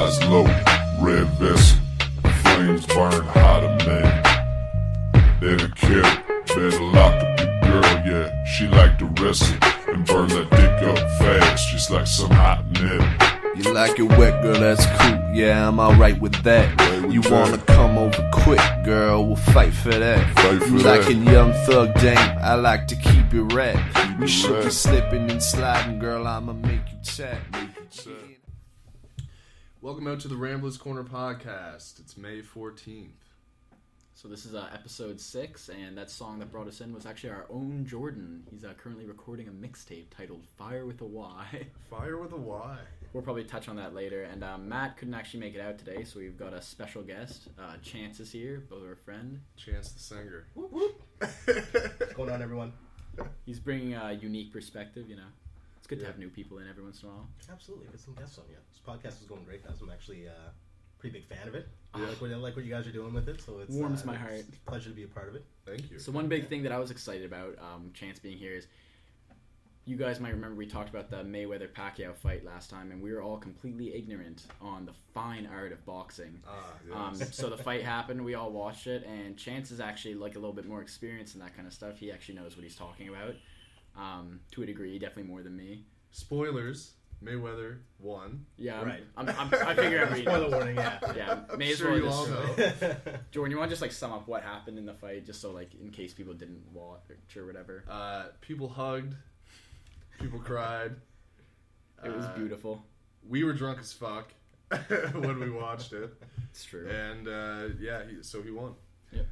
eyes low, red vest, flames burn hotter, man. They don't care, better lock up your girl, yeah. She like to wrestle and burn that dick up fast, just like some hot net. You like it wet, girl, that's cool, yeah, I'm alright with that. You wanna come over quick, girl, we'll fight for that. You like a young thug dame, I like to keep it rad. We should be slipping and sliding, girl, I'ma make you tap. Welcome out to the Ramblers Corner podcast. It's May 14th. So this is episode 6, and that song that brought us in was actually our own Jordan. He's currently recording a mixtape titled Fire with a Y. Fire with a Y. We'll probably touch on that later. And Matt couldn't actually make it out today, so we've got a special guest. Chance is here, both our friend. Chance the singer. Whoop, whoop. What's going on, everyone? He's bringing a unique perspective, you know. It's good to have new people in every once in a while. Absolutely. Get some guests on, yeah. This podcast is going great, guys. I'm actually a pretty big fan of it. I like what you guys are doing with it, so it warms my heart. It's a pleasure to be a part of it. Thank you. So one big thing that I was excited about, Chance being here, is you guys might remember we talked about the Mayweather-Pacquiao fight last time, and we were all completely ignorant on the fine art of boxing. Yes. So the fight happened, we all watched it, and Chance is actually like a little bit more experienced in that kind of stuff. He actually knows what he's talking about, to a degree, definitely more than me. Spoilers. Mayweather won. Yeah, right. I figure every Spoiler warning, yeah. Yeah, may as Sure, well you all just know. Jordan, you want to just like sum up what happened in the fight, just so like in case people didn't watch or whatever. People hugged. People cried. It was beautiful. We were drunk as fuck when we watched it. It's true. And so he won. Yep.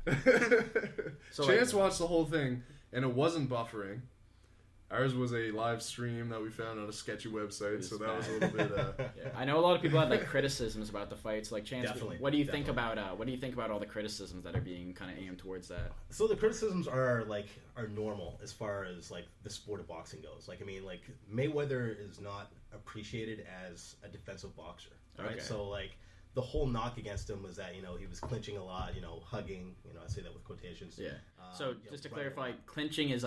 So, Chance watched the whole thing, and it wasn't buffering. Ours was a live stream that we found on a sketchy website, so that was a little bit. Yeah. I know a lot of people had like criticisms about the fights. Like Chance, Definitely, what do you think about all the criticisms that are being kind of aimed towards that? So the criticisms are normal as far as like the sport of boxing goes. Like, I mean, like Mayweather is not appreciated as a defensive boxer, right? Okay. So like the whole knock against him was that he was clinching a lot, hugging. I say that with quotations. Yeah. So just to clarify, right. clinching is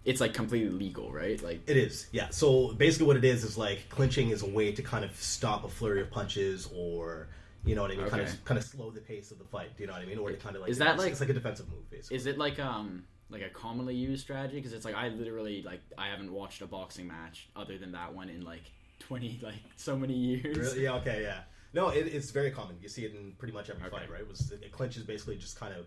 it's like completely legal, right? Like it is, yeah. So basically, what it is like clinching is a way to kind of stop a flurry of punches, or you know what I mean, Okay. kind of slow the pace of the fight. Do you know what I mean? Or to kind of like Is that like it's like a defensive move, basically. Is it like a commonly used strategy? Because it's like I literally I haven't watched a boxing match other than that one in like 20 so many years. Really? Yeah. Okay. Yeah. No, it's very common. You see it in pretty much every fight, right? It clinches basically just kind of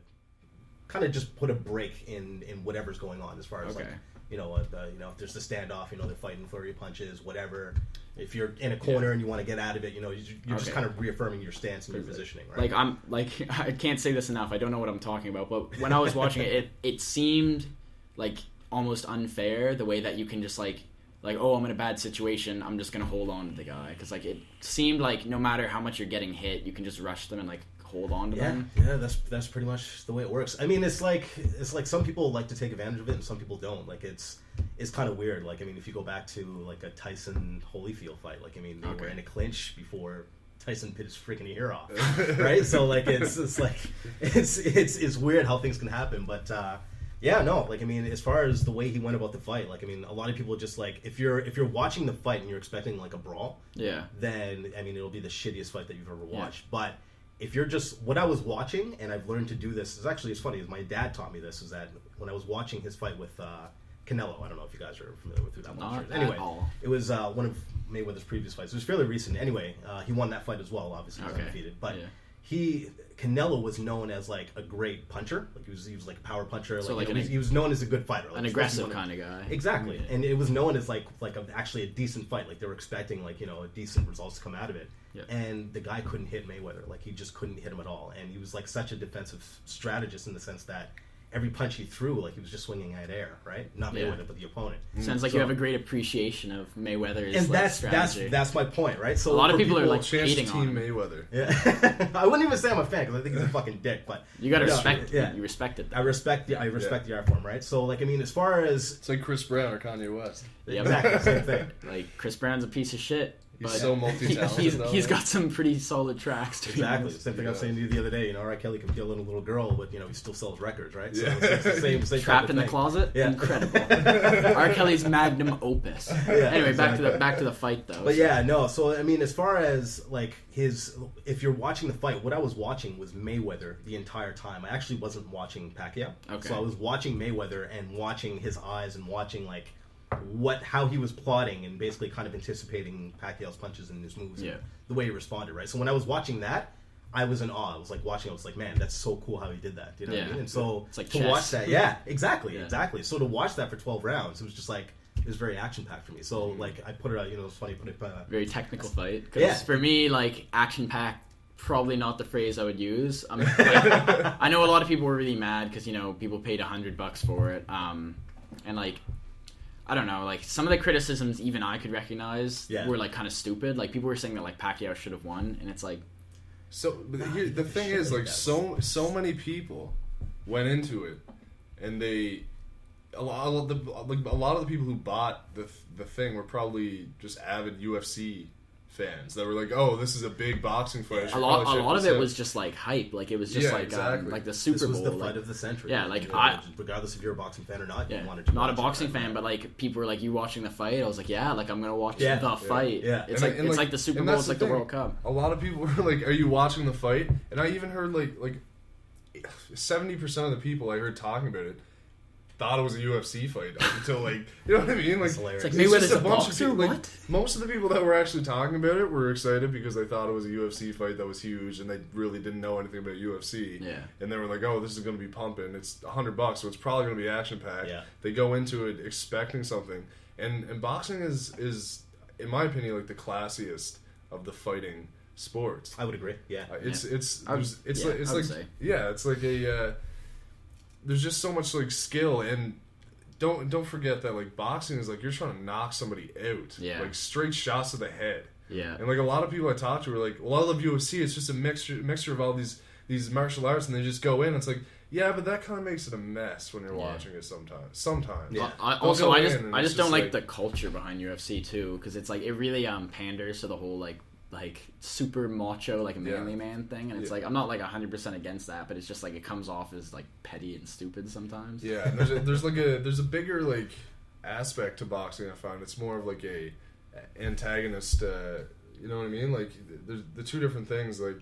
just put a break in whatever's going on as far as if there's the standoff, they're fighting flurry of punches, whatever. If you're in a corner and you want to get out of it, you're just kind of reaffirming your stance and your positioning, right? I can't say this enough. I don't know what I'm talking about, but when I was watching it seemed like almost unfair the way that you can just like, oh, I'm in a bad situation, I'm just gonna hold on to the guy, because it seemed like no matter how much you're getting hit, you can just rush them and hold on to them. Yeah, that's pretty much the way it works. I mean, it's like some people like to take advantage of it and some people don't. It's kind of weird. If you go back to a Tyson Holyfield fight, they were in a clinch before Tyson bit his freaking ear off, right? So it's weird how things can happen, but. As far as the way he went about the fight, a lot of people just if you're watching the fight and you're expecting a brawl, then it'll be the shittiest fight that you've ever watched. Yeah. But if you're just what I was watching, and I've learned to do this, it's funny, is my dad taught me this, is that when I was watching his fight with Canelo, I don't know if you guys are familiar with who that one is. Anyway, it was one of Mayweather's previous fights. It was fairly recent. Anyway, he won that fight as well. Obviously, he was undefeated, but. Yeah. Canelo was known as a great puncher. He was a power puncher. So he was known as a good fighter, an aggressive kind of guy. Exactly, yeah. And it was known as actually a decent fight. They were expecting decent results to come out of it. Yep. And the guy couldn't hit Mayweather. He just couldn't hit him at all. And he was such a defensive strategist in the sense that every punch he threw, he was just swinging at air, right? Not Mayweather, but the opponent. Sounds like you have a great appreciation of Mayweather's and strategy. That's my point, right? So a lot of people are hating on Team Mayweather. Yeah, I wouldn't even say I'm a fan because I think he's a fucking dick. But you gotta respect. Yeah, you respect it. I respect the art form, right? So as far as it's like Chris Brown or Kanye West. Yeah, exactly same thing. Chris Brown's a piece of shit. He's so multi-talented. He's got some pretty solid tracks. Exactly. Same thing I was saying to you the other day. R. Kelly can kill a little girl, but he still sells records, right? So it's the same Trapped in the closet. Yeah. Incredible. R. Kelly's magnum opus. Yeah, anyway, exactly. back to the fight though. But yeah, no. So I mean, as far as like if you're watching the fight, what I was watching was Mayweather the entire time. I actually wasn't watching Pacquiao. Okay. So I was watching Mayweather and watching his eyes and watching like how he was plotting and basically kind of anticipating Pacquiao's punches and his moves and the way he responded, right? So when I was watching that, I was in awe. I was like watching, I was like, man, that's so cool how he did that. You know what I mean? And so it's like to chess. watch that, exactly. So to watch that for 12 rounds, it was just like, it was very action packed for me. So like I put it out, it was funny, very technical fight. Because for me, like action packed, probably not the phrase I would use. I know a lot of people were really mad because people paid $100 for it, and like. I don't know, like some of the criticisms even I could recognize were like kind of stupid. Like people were saying that like Pacquiao should have won, and it's like. So the thing is, like so many people went into it, and a lot of the people who bought the thing were probably just avid UFC fans that were like, oh, this is a big boxing fight. A lot of it was just like hype, like it was just like the Super Bowl. This was the fight of the century. Yeah, like regardless if you're a boxing fan or not, you wanted to. Not a boxing fan, but like people were like, "You watching the fight?" I was like, "Yeah, like I'm gonna watch the fight." Yeah, it's like the Super Bowl. It's like the World Cup. A lot of people were like, "Are you watching the fight?" And I even heard like 70% of the people I heard talking about it thought it was a UFC fight up until like, you know what I mean? Like, it's like Mayweather's a boxer. People, like, what? Most of the people that were actually talking about it were excited because they thought it was a UFC fight that was huge, and they really didn't know anything about UFC. Yeah. And they were like, "Oh, this is going to be pumping. It's $100, so it's probably going to be action packed." Yeah. They go into it expecting something, and boxing is in my opinion like the classiest of the fighting sports. I would agree. Yeah. It's like a. There's just so much like skill, and don't forget that like boxing is like you're trying to knock somebody out, like straight shots to the head. Yeah. And like a lot of people I talk to are like, well, I love UFC. It's just a mixture of all these martial arts, and they just go in. It's like, yeah, but that kind of makes it a mess when you're watching it sometimes. Yeah. I just don't like the culture behind UFC too, because it's like it really panders to the whole like super macho, like a manly man thing, and it's like I'm not like 100% against that, but it's just like it comes off as like petty and stupid sometimes. Yeah, and there's a bigger like aspect to boxing. I found it's more of like a antagonist. You know what I mean? Like there's the two different things. Like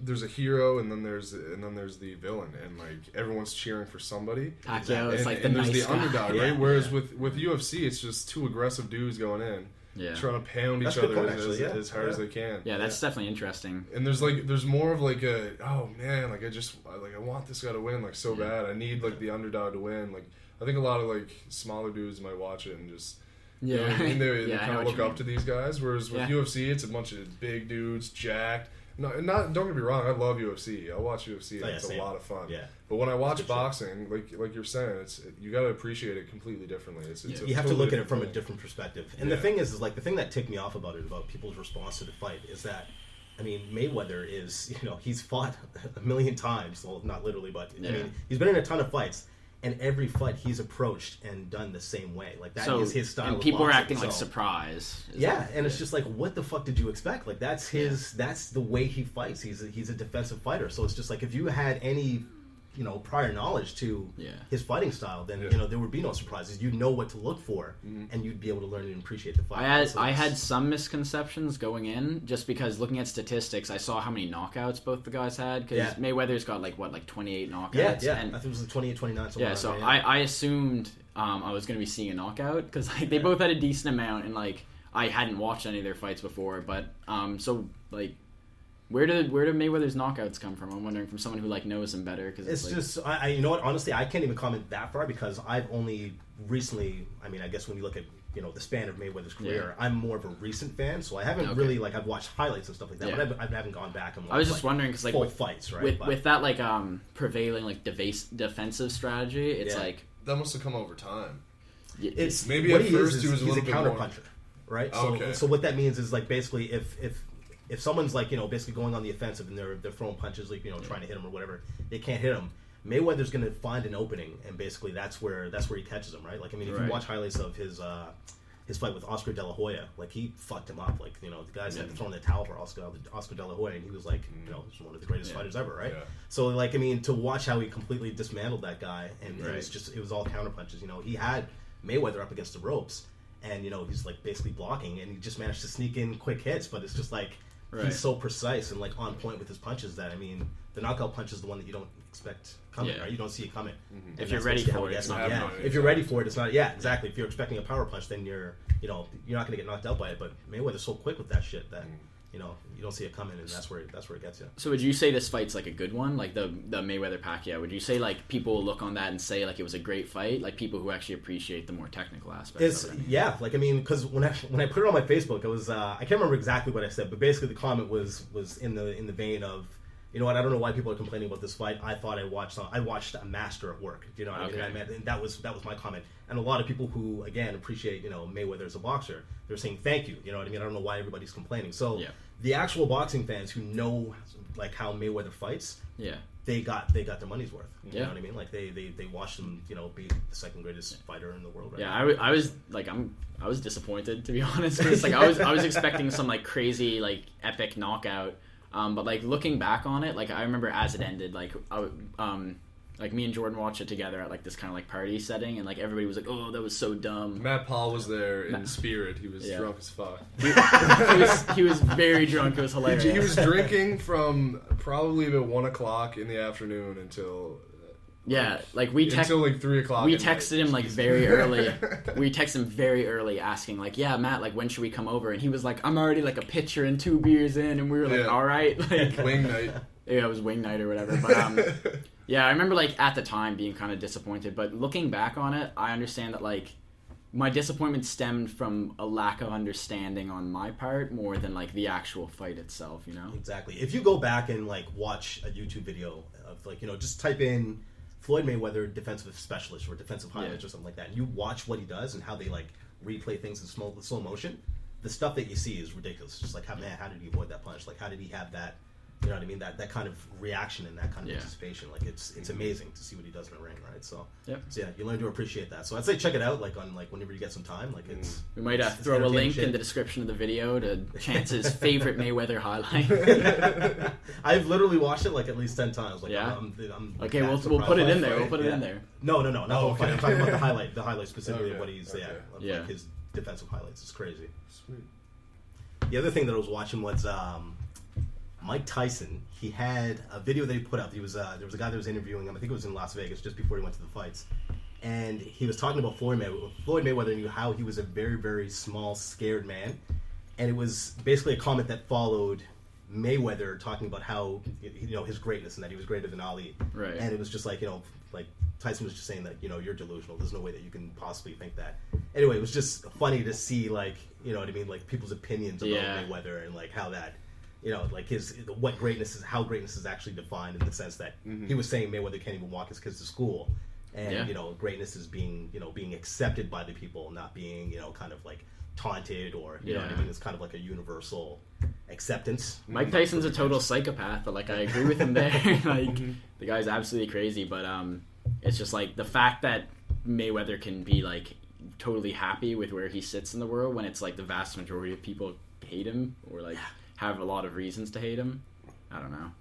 there's a hero, and then there's the villain, and like everyone's cheering for somebody. Pacquiao is like the and nice there's the guy. underdog, right? Whereas with UFC, it's just two aggressive dudes going in. Yeah. Trying to pound each other as hard as they can. Yeah, that's definitely interesting. And there's more of like a, oh man, like I want this guy to win like so bad. I need like the underdog to win. Like I think a lot of like smaller dudes might watch it and just you know what I mean? They kind of look up to these guys. Whereas with UFC, it's a bunch of big dudes, jacked. Don't get me wrong, I love UFC. I watch UFC. And it's a lot of fun. Yeah. But when I watch boxing, like you're saying, you got to appreciate it completely differently. You have to look at it from a different perspective. And the thing is like the thing that ticked me off about people's response to the fight is that, I mean, Mayweather is, he's fought a million times. Well, not literally, but I mean, he's been in a ton of fights. And every fight he's approached and done the same way. Like that is his style. And people are acting like surprised. And it's just like, what the fuck did you expect? Like that's that's the way he fights. He's a defensive fighter. So it's just like if you had any prior knowledge to his fighting style, then there would be no surprises. You'd know what to look for, and you'd be able to learn and appreciate the fight. I had some misconceptions going in, just because looking at statistics, I saw how many knockouts both the guys had. Because Mayweather's got like 28 knockouts. Yeah. And I think it was like 28, 29. So I assumed I was going to be seeing a knockout because they both had a decent amount, and like I hadn't watched any of their fights before. But so like. Where do Mayweather's knockouts come from? I'm wondering, from someone who like knows him better. Because it's just you know what? Honestly, I can't even comment that far because I've only recently. I mean, I guess when you look at the span of Mayweather's career, I'm more of a recent fan, so I haven't really like I've watched highlights and stuff like that, but I haven't gone back and watched. I was just wondering because like full fights, right? With that like prevailing like defensive strategy, it's like that must have come over time. It's maybe at first he was he's a counter more... puncher, right? Okay. So what that means is like basically if someone's like basically going on the offensive and they're throwing punches like trying to hit him or whatever, they can't hit him. Mayweather's going to find an opening, and basically that's where he catches him, right? Like I mean, if you watch highlights of his his fight with Oscar De La Hoya. Like, he fucked him up. Like, you know, the guys had thrown the towel for Oscar De La Hoya, and he was like, you know, he's one of the greatest fighters ever, right? Yeah. So, like, I mean, to watch how he completely dismantled that guy, and it was all counterpunches. You know, he had Mayweather up against the ropes, and, you know, he's, like, basically blocking, and he just managed to sneak in quick hits, but it's just, like, he's so precise and, like, on point with his punches that, I mean, the knockout punch is the one that you don't expect coming, right? You don't see it coming. If you're ready for it, it's not. If you're ready for it, it's not. Yeah, exactly. If you're expecting a power punch, then you're not going to get knocked out by it. But Mayweather's so quick with that shit that you know you don't see it coming, and that's where it gets you. So would you say this fight's like a good one, like the Mayweather Pacquiao? Would you say like people will look on that and say like it was a great fight, like people who actually appreciate the more technical aspects of it? Yeah, like I mean, because when I put it on my Facebook, it was I can't remember exactly what I said, but basically the comment was in the vein of, you know what? I don't know why people are complaining about this fight. I thought I watched a master at work. You know what I mean? And that was my comment. And a lot of people who again appreciate, you know, Mayweather as a boxer, they're saying thank you. You know what I mean? I don't know why everybody's complaining. So the actual boxing fans who know like how Mayweather fights, they got their money's worth. You know what I mean? Like they watched him, you know, be the second greatest fighter in the world. Right now. I was like I was disappointed, to be honest. Cause, like I was expecting some like crazy like epic knockout. But like looking back on it, like I remember as it ended, like like me and Jordan watched it together at like this kind of like party setting, and like everybody was like, "Oh, that was so dumb." Matt Paul was there in spirit. He was drunk as fuck. he was very drunk. It was hilarious. He was drinking from probably about 1 o'clock in the afternoon until. Like until like 3 o'clock. We texted him like very early. We texted him very early, asking like, "Yeah, Matt, like when should we come over?" And he was like, "I'm already like a pitcher and 2 beers in," and we were like, "All right." Like wing night. Yeah, it was wing night or whatever. But I remember like at the time being kind of disappointed. But looking back on it, I understand that like my disappointment stemmed from a lack of understanding on my part more than like the actual fight itself. You know? Exactly. If you go back and like watch a YouTube video of like, you know, just type in Floyd Mayweather defensive specialist or defensive highlights or something like that, and you watch what he does and how they like replay things in slow motion, the stuff that you see is ridiculous. It's just like, how did he avoid that punch? Like, how did he have that, you know what I mean, that kind of reaction and that kind of anticipation? Like, it's amazing to see what he does in the ring, right? So yeah, you learn to appreciate that. So I'd say check it out, like on like whenever you get some time. Like it's we might throw a link in the description of the video to Chance's favorite Mayweather highlight. I've literally watched it like at least 10 times. Like, I'm okay, we'll put it in there. We'll put it in there. No, not the whole fight. I'm talking about the highlight specifically of what he's like his defensive highlights. It's crazy. Sweet. The other thing that I was watching was Mike Tyson. He had a video that he put out. He was there was a guy that was interviewing him. I think it was in Las Vegas just before he went to the fights, and he was talking about Floyd Mayweather and how he was a very, very small, scared man, and it was basically a comment that followed Mayweather talking about how, you know, his greatness and that he was greater than Ali. Right. And it was just like, you know, like Tyson was just saying that, you know, you're delusional. There's no way that you can possibly think that. Anyway, it was just funny to see, like, you know what I mean, like people's opinions about Mayweather and like how that, you know, like how greatness is actually defined in the sense that he was saying Mayweather can't even walk his kids to school, and you know, greatness is being accepted by the people, not being, you know, kind of like taunted or you know what I mean. It's kind of like a universal acceptance. Mike Tyson's a total psychopath, but like I agree with him there. Like the guy's absolutely crazy, but it's just like the fact that Mayweather can be like totally happy with where he sits in the world when it's like the vast majority of people hate him or like have a lot of reasons to hate him. I don't know.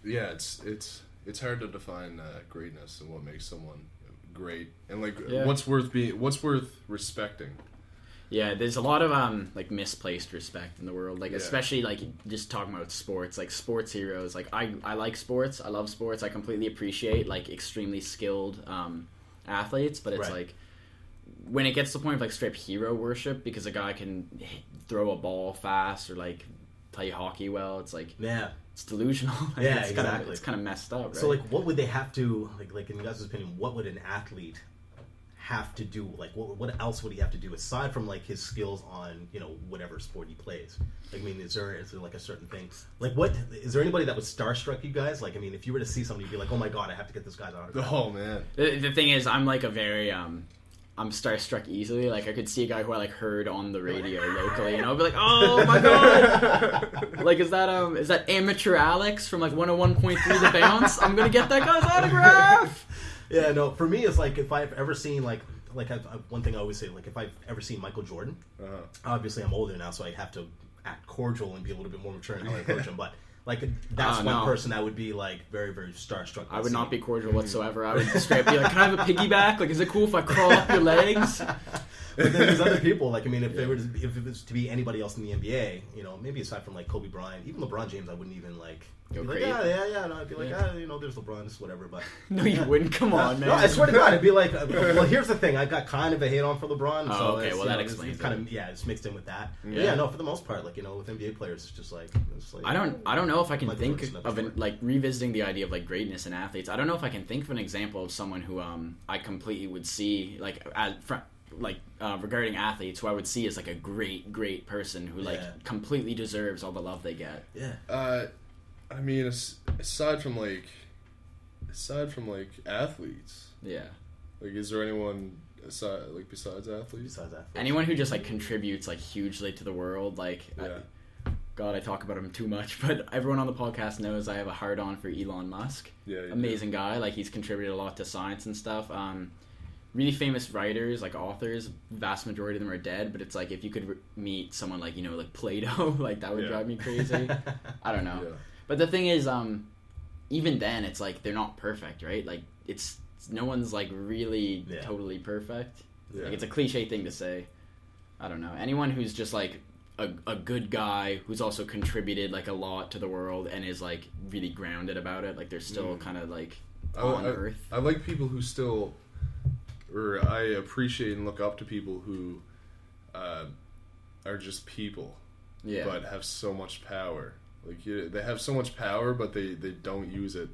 Yeah, it's hard to define greatness and what makes someone great and like what's worth respecting. Yeah, there's a lot of like misplaced respect in the world, like especially like just talking about sports, like sports heroes. Like I like sports, I love sports, I completely appreciate like extremely skilled athletes, but it's like when it gets to the point of like straight hero worship because a guy can throw a ball fast or like play hockey well, it's like it's delusional. Like, exactly. It's kind of messed up, right? So like what would they have to like in you guys' opinion, what would an athlete have to do? Like what else would he have to do aside from like his skills on, you know, whatever sport he plays? Like, I mean, is there like a certain thing? Like, what is there anybody that would starstruck you guys? Like, I mean, if you were to see somebody, you'd be like, oh my god, I have to get this guy's autograph. Oh man. The thing is, I'm like a very I'm starstruck easily. Like I could see a guy who I like heard on the radio locally, and I'll be like, "Oh my god!" Like, is that Amateur Alex from like 101.3 The Bounce? I'm gonna get that guy's autograph. Yeah, no. For me, it's like if I've ever seen like like one thing I always say, like if I've ever seen Michael Jordan, obviously I'm older now, so I have to act cordial and be a little bit more mature in how I approach him. But like that's one person I would be like very, very starstruck. I would not be cordial whatsoever. I would straight up be like, "Can I have a piggyback? Like, is it cool if I crawl up your legs?" But then there's other people. Like, I mean, if it was to be anybody else in the NBA, you know, maybe aside from like Kobe Bryant, even LeBron James, I wouldn't even like. Be like, yeah. No, I'd be like, you know, there's LeBron, it's whatever. But no, you wouldn't. Come on, man. No, I swear to God, I'd be like, well, here's the thing. I've got kind of a hate on for LeBron. Oh, so okay. Well, that explains it's kind of it's mixed in with that. Yeah. Yeah, no, for the most part, like, you know, with NBA players, it's just like I don't know if I can think of like revisiting the idea of like greatness in athletes. I don't know if I can think of an example of someone who I completely would see like regarding athletes who I would see as like a great person who like completely deserves all the love they get. Yeah. I mean, aside from athletes. Yeah. Like, is there anyone besides athletes? Anyone who just like contributes like hugely to the world, like. Yeah. God, I talk about him too much, but everyone on the podcast knows I have a hard-on for Elon Musk. Yeah, amazing guy. Like, he's contributed a lot to science and stuff. Really famous writers, like authors, vast majority of them are dead, but it's like if you could meet someone like, you know, like Plato, like that would drive me crazy. I don't know. Yeah. But the thing is, even then, it's like they're not perfect, right? Like, it's no one's like really totally perfect. Yeah. Like, it's a cliche thing to say. I don't know. Anyone who's just like a good guy who's also contributed like a lot to the world and is like really grounded about it, like they're still kind of like on earth. I like people who still, or I appreciate and look up to people who are just people, but have so much power. Like they have so much power, but they don't use it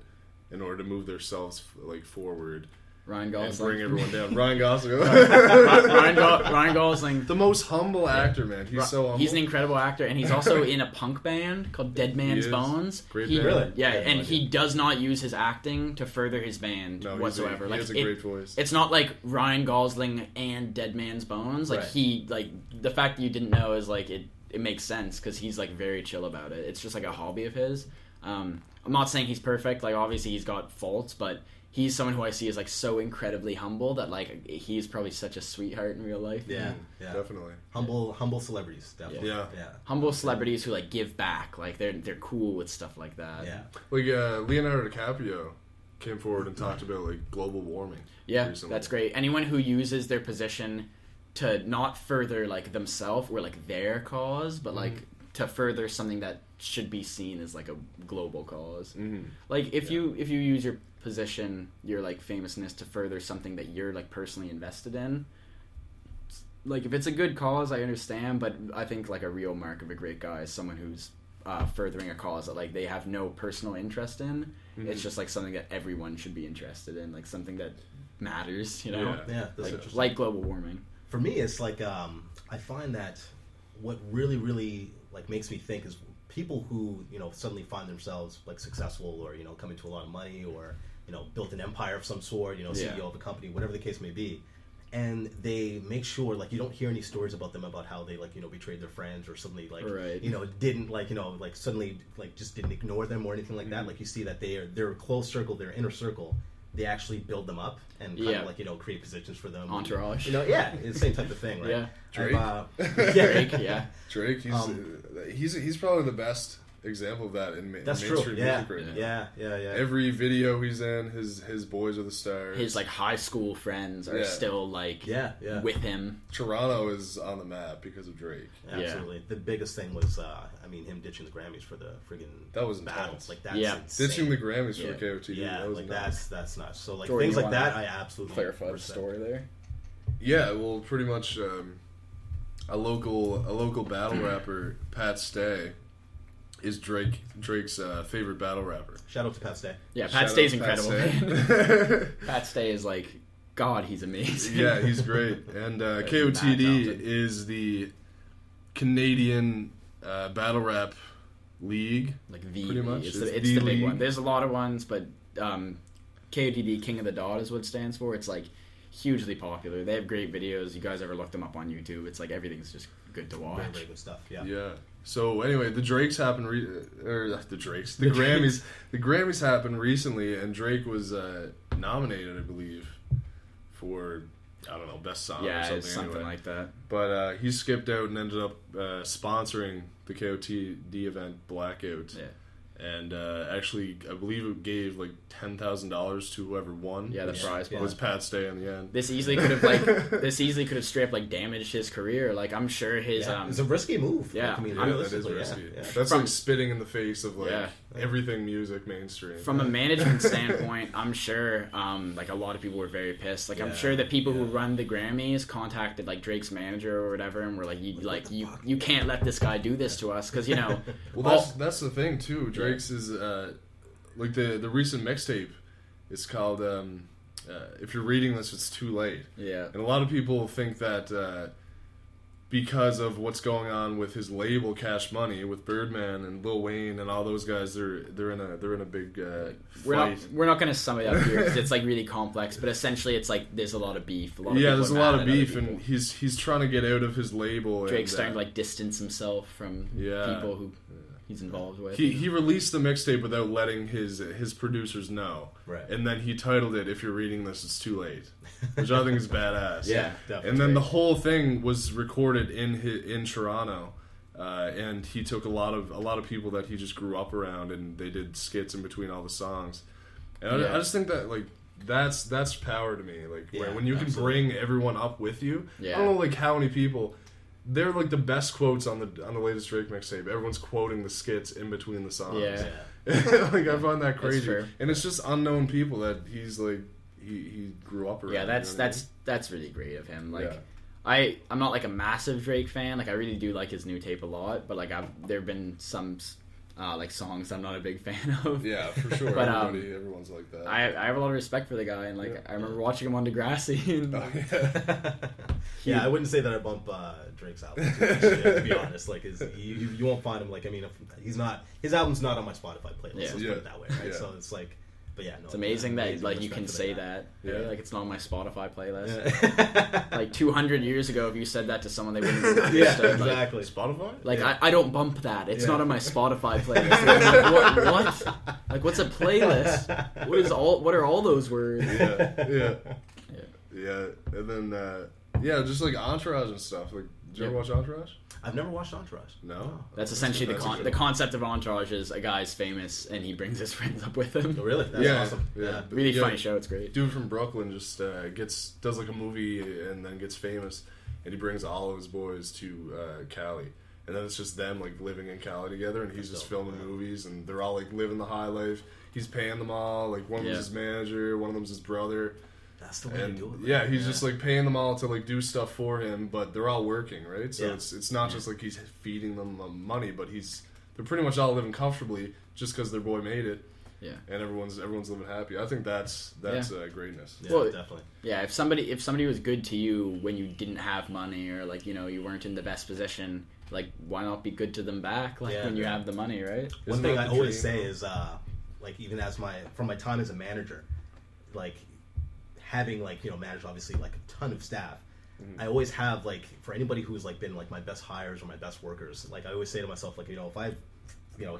in order to move themselves like forward. Ryan Gosling. And bring everyone down. Ryan Gosling. Ryan Gosling. The most humble actor, man. He's so humble. He's an incredible actor, and he's also in a punk band called Dead Man's Bones. Great band. Really? Yeah, and he does not use his acting to further his band whatsoever. He has a great voice. It's not like Ryan Gosling and Dead Man's Bones. Like the fact that you didn't know is like it makes sense because he's like very chill about it. It's just like a hobby of his. I'm not saying he's perfect. Like obviously he's got faults, but he's someone who I see as like so incredibly humble that like he's probably such a sweetheart in real life. Yeah, definitely. Humble celebrities, definitely. Yeah. Humble celebrities who like give back. Like they're cool with stuff like that. Yeah. Like Leonardo DiCaprio came forward and talked about like global warming. Yeah, recently. That's great. Anyone who uses their position to not further like themselves or like their cause, but like to further something that should be seen as like a global cause. Like if you use your position, your like famousness to further something that you're like personally invested in, like if it's a good cause, I understand, but I think like a real mark of a great guy is someone who's furthering a cause that like they have no personal interest in. It's just like something that everyone should be interested in, like something that matters, you know? That's like global warming. For me, it's like I find that what really like makes me think is people who, you know, suddenly find themselves like successful or, you know, come into a lot of money or, you know, built an empire of some sort, you know, CEO of a company, whatever the case may be. And they make sure, like, you don't hear any stories about them about how they, like, you know, betrayed their friends or suddenly, like, you know, didn't, like, you know, like, suddenly, like, just didn't ignore them or anything like that. Like, you see that their close circle, their inner circle, they actually build them up and kind of, like, you know, create positions for them. Entourage. You know, it's the same type of thing, right? Yeah. Drake, he's probably the best example of that in mainstream music right now. Yeah. Every video he's in, his boys are the stars. His like high school friends are still like with him. Toronto is on the map because of Drake. Absolutely. The biggest thing was him ditching the Grammys for the friggin' that was battles. Like that's insane. Ditching the Grammys for KOTD. Yeah, that was like nuts. that's nuts. So like Jordan, things like that, I absolutely clarify the story there. Yeah, well, pretty much a local battle rapper, Pat Stay, is Drake's favorite battle rapper. Shout out to Pat Stay. Yeah, Pat Stay's incredible. Man. Pat Stay is like, God, he's amazing. Yeah, he's great. And KOTD is the Canadian battle rap league. Like pretty much. It's the big one. There's a lot of ones, but KOTD, King of the Dot, is what it stands for. It's like hugely popular. They have great videos. You guys ever look them up on YouTube? It's like everything's just good to watch. Very good stuff. Yeah. So anyway, the Drakes happened, the Grammys. The Grammys happened recently, and Drake was nominated, I believe, for I don't know, best song yeah, or something anyway. like that. But he skipped out and ended up sponsoring the KOTD event Blackout. Yeah. And actually, I believe it gave like $10,000 to whoever won. Yeah, the prize was Pat Stay in the end. This easily could have straight up like damaged his career. Like I'm sure his it's a risky move. Yeah, like, I mean, that is risky. Yeah. That's like spitting in the face of like everything music mainstream. From a management standpoint, I'm sure like a lot of people were very pissed. Like I'm sure the people who run the Grammys contacted like Drake's manager or whatever, and were like, you can't let this guy do this to us, because you know. Well, that's the thing too. Drake's is like the recent mixtape. It's called If You're Reading This, It's Too Late. Yeah. And a lot of people think that because of what's going on with his label Cash Money, with Birdman and Lil Wayne and all those guys, they're in a big fight. We're not gonna sum it up here because it's like really complex. But essentially, it's like there's a lot of beef. There's a lot of beef, and he's trying to get out of his label. Drake's starting to like distance himself from people who he's involved with. He released the mixtape without letting his producers know. Right. And then he titled it, If You're Reading This, It's Too Late. Which I think is badass. Yeah, definitely. And then the whole thing was recorded in Toronto. And he took a lot of people that he just grew up around, and they did skits in between all the songs. And I just think that like that's power to me. Like when you can bring everyone up with you. Yeah. I don't know like how many people. They're like the best quotes on the latest Drake mixtape. Everyone's quoting the skits in between the songs. Yeah. Like I find that crazy, fair. and it's just unknown people that he's like he grew up around. Yeah, that's really great of him. Like I'm not like a massive Drake fan. Like I really do like his new tape a lot, but like there've been some like songs I'm not a big fan of. Yeah, for sure. But everyone's like that. I have a lot of respect for the guy, and like I remember watching him on Degrassi. And, I wouldn't say that I bump Drake's album too much, to be honest. Like you won't find him like, I mean, his album's not on my Spotify playlist. Let's put it that way, right? So it's like, but yeah, no. It's amazing that like you can say that. Right? Yeah. Like it's not on my Spotify playlist. Like 200 years ago, if you said that to someone, they wouldn't have understood. Yeah, exactly. Spotify? Like I don't bump that. It's not on my Spotify playlist. Like, what? Like what's a playlist? What are all those words? Yeah. And then just like Entourage and stuff. Like, did you ever watch Entourage? I've never watched Entourage. No. That's essentially the concept of Entourage is a guy's famous and he brings his friends up with him. Oh, really? That's awesome. Yeah. Really funny show. It's great. Dude from Brooklyn just does like a movie and then gets famous, and he brings all of his boys to Cali. And then it's just them like living in Cali together, and he's just filming movies, and they're all like living the high life. He's paying them all. Like one of them's his manager, one of them's his brother. That's the way to do it. Yeah, he's just like paying them all to like do stuff for him, but they're all working, right? So it's not just like he's feeding them money, but they're pretty much all living comfortably just because their boy made it. Yeah, and everyone's living happy. I think that's greatness. Yeah, well, definitely. Yeah, if somebody was good to you when you didn't have money, or like you weren't in the best position, like why not be good to them back when you have the money, right? One thing I always say is like even from my time as a manager, like having like managed obviously like a ton of staff, I always have like for anybody who's like been like my best hires or my best workers, like I always say to myself like if I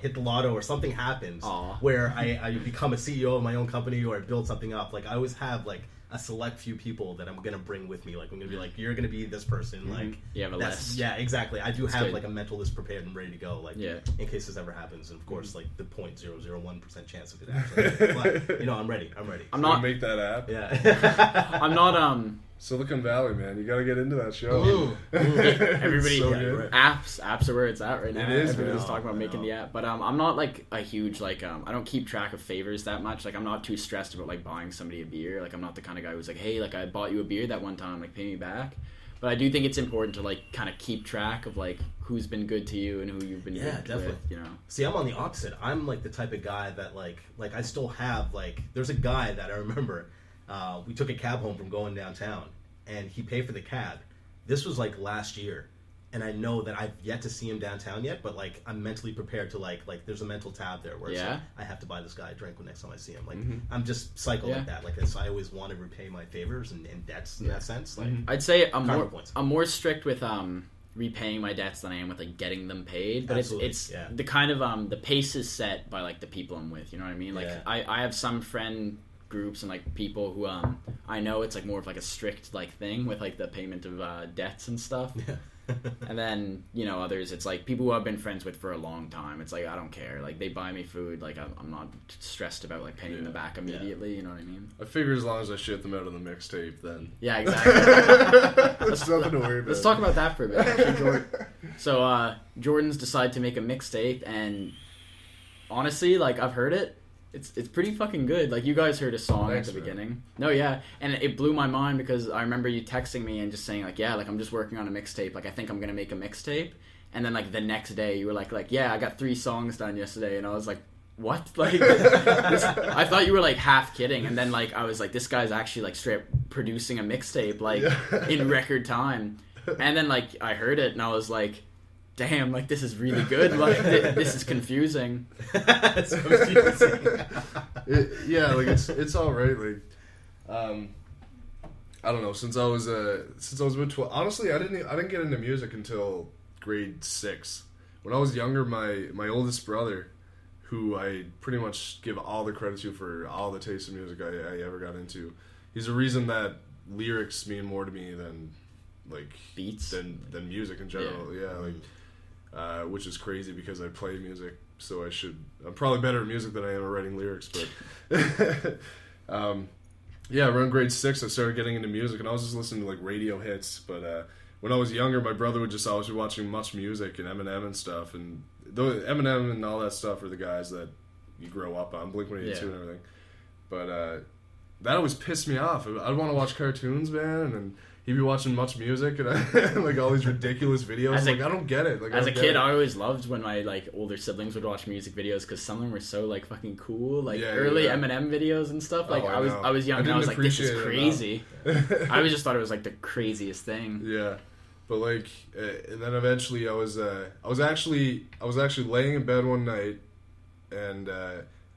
hit the lotto or something happens where I become a CEO of my own company or I build something up, like I always have like a select few people that I'm gonna bring with me. Like I'm gonna be like, you're gonna be this person. Like you have a list. Yeah, exactly. I do have like a mental list prepared and ready to go. Like in case this ever happens, and of course like the 0.001% chance of it actually. But I'm ready. I'm not make that app. Yeah. I'm not Silicon Valley, man. You gotta get into that show. Everybody, so apps are where it's at right now. It is. Everybody's talking about making the app, but I'm not like a huge like I don't keep track of favors that much. Like I'm not too stressed about like buying somebody a beer. Like I'm not the kind of guy who's like, hey, like I bought you a beer that one time, like pay me back. But I do think it's important to like kind of keep track of like who's been good to you and who you've been good definitely. with. See, I'm on the opposite. I'm like the type of guy that like I still have like there's a guy that I remember. We took a cab home from going downtown, and he paid for the cab. This was like last year, and I know that I've yet to see him downtown yet, but like I'm mentally prepared to like there's a mental tab there where it's like, I have to buy this guy a drink next time I see him. Like I'm just psycho like that. Like I always want to repay my favors and debts in that sense. Like I'd say I'm more strict with repaying my debts than I am with like getting them paid. But it's the kind of the pace is set by like the people I'm with. You know what I mean? Like I have some friend groups and like people who I know it's like more of like a strict like thing with like the payment of debts and stuff. Yeah. And then, you know, others, it's like people who I've been friends with for a long time. It's like, I don't care. Like, they buy me food. Like, I'm not stressed about, like, paying them back immediately. You know what I mean? I figure as long as I shit them out on the mixtape, then... Yeah, exactly. That's nothing to worry about. Let's talk about that for a bit, actually, So, Jordan's decided to make a mixtape, and honestly, like, I've heard it. It's pretty fucking good. Like, you guys heard a song at the beginning. No, yeah. And it blew my mind because I remember you texting me and just saying, like, yeah, like, I'm just working on a mixtape. Like, I think I'm going to make a mixtape. And then, like, the next day, you were like, yeah, I got 3 songs done yesterday. And I was like, what? Like, I thought you were, like, half kidding. And then, like, I was like, this guy's actually, like, straight up producing a mixtape, like, in record time. And then, like, I heard it and I was like... Damn, like, this is really good. Like, this is confusing. It's confusing. Yeah, like, it's all right. Like, I don't know. Since I was about 12, honestly, I didn't get into music until grade 6. When I was younger, my oldest brother, who I pretty much give all the credit to for all the taste of music I ever got into, he's the reason that lyrics mean more to me than like beats than music in general. Yeah, like. Which is crazy because I play music, so I'm probably better at music than I am at writing lyrics, but yeah, around grade 6 I started getting into music, and I was just listening to like radio hits, but when I was younger, my brother would just always be watching Much Music and Eminem and stuff, and Eminem and all that stuff are the guys that you grow up on, Blink-182 and everything, but that always pissed me off. I'd want to watch cartoons, man, and he'd be watching Much Music and like all these ridiculous videos. I don't get it. Like, as a kid, I always loved when my like older siblings would watch music videos because some of them were so like fucking cool. Like early Eminem videos and stuff. Like I was young and I was like, this is crazy. I always just thought it was like the craziest thing. Yeah, but like, and then eventually I was actually laying in bed one night, and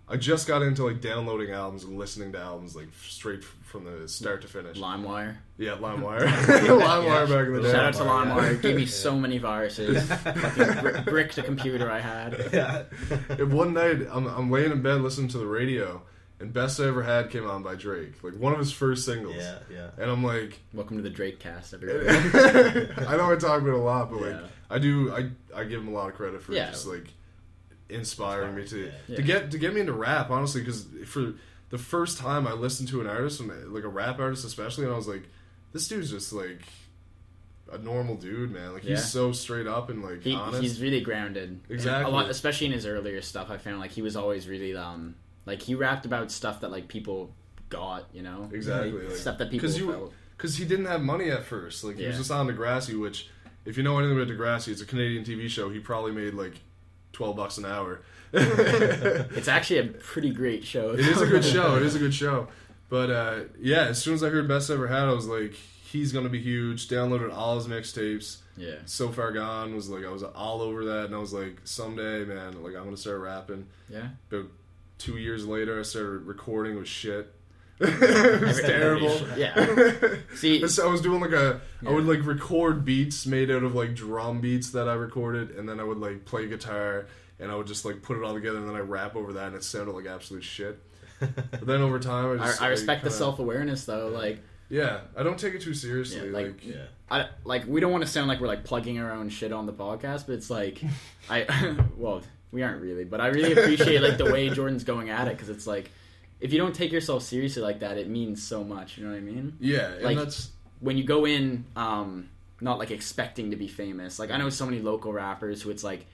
I just got into like downloading albums and listening to albums like straight from the start to finish. LimeWire. Yeah, LimeWire. LimeWire back in the day. Shout out to LimeWire. It gave me so many viruses. Fucking bricked a computer I had. Yeah. And one night I'm laying in bed listening to the radio, and Best I Ever Had came on by Drake, like one of his first singles. Yeah, yeah. And I'm like, welcome to the Drake cast, everybody. I know I talk about it a lot, but like I give him a lot of credit for just like inspiring me to get me into rap, honestly, because for the first time I listened to an artist, and like a rap artist especially, and I was like, this dude's just like a normal dude, man. Like he's so straight up and like honest. He's really grounded. Exactly. A lot, especially in his earlier stuff, I found like he was always really like he rapped about stuff that like people got, you know. Exactly. Like, stuff that people felt. Because he didn't have money at first. Like he was just on Degrassi, which if you know anything about Degrassi, it's a Canadian TV show. He probably made like $12 an hour. It's actually a pretty great show. It is a good show. It is a good show. But yeah, as soon as I heard Best I Ever Had, I was like, he's gonna be huge. Downloaded all his mixtapes. Yeah. So Far Gone was like, I was all over that, and I was like, someday, man, like I'm gonna start rapping. Yeah. About 2 years later, I started recording with shit. It was terrible. Yeah. See, I was doing like I would like record beats made out of like drum beats that I recorded, and then I would like play guitar, and I would just like put it all together, and then I rap over that, and it sounded like absolute shit. But then over time, I respect the self-awareness though. Like, yeah, I don't take it too seriously. Like we don't want to sound like we're like plugging our own shit on the podcast, but it's like well, we aren't really, but I really appreciate like the way Jordan's going at it, because it's like, if you don't take yourself seriously like that, it means so much. You know what I mean? Yeah, and like that's when you go in, not like expecting to be famous. Like I know so many local rappers who it's like,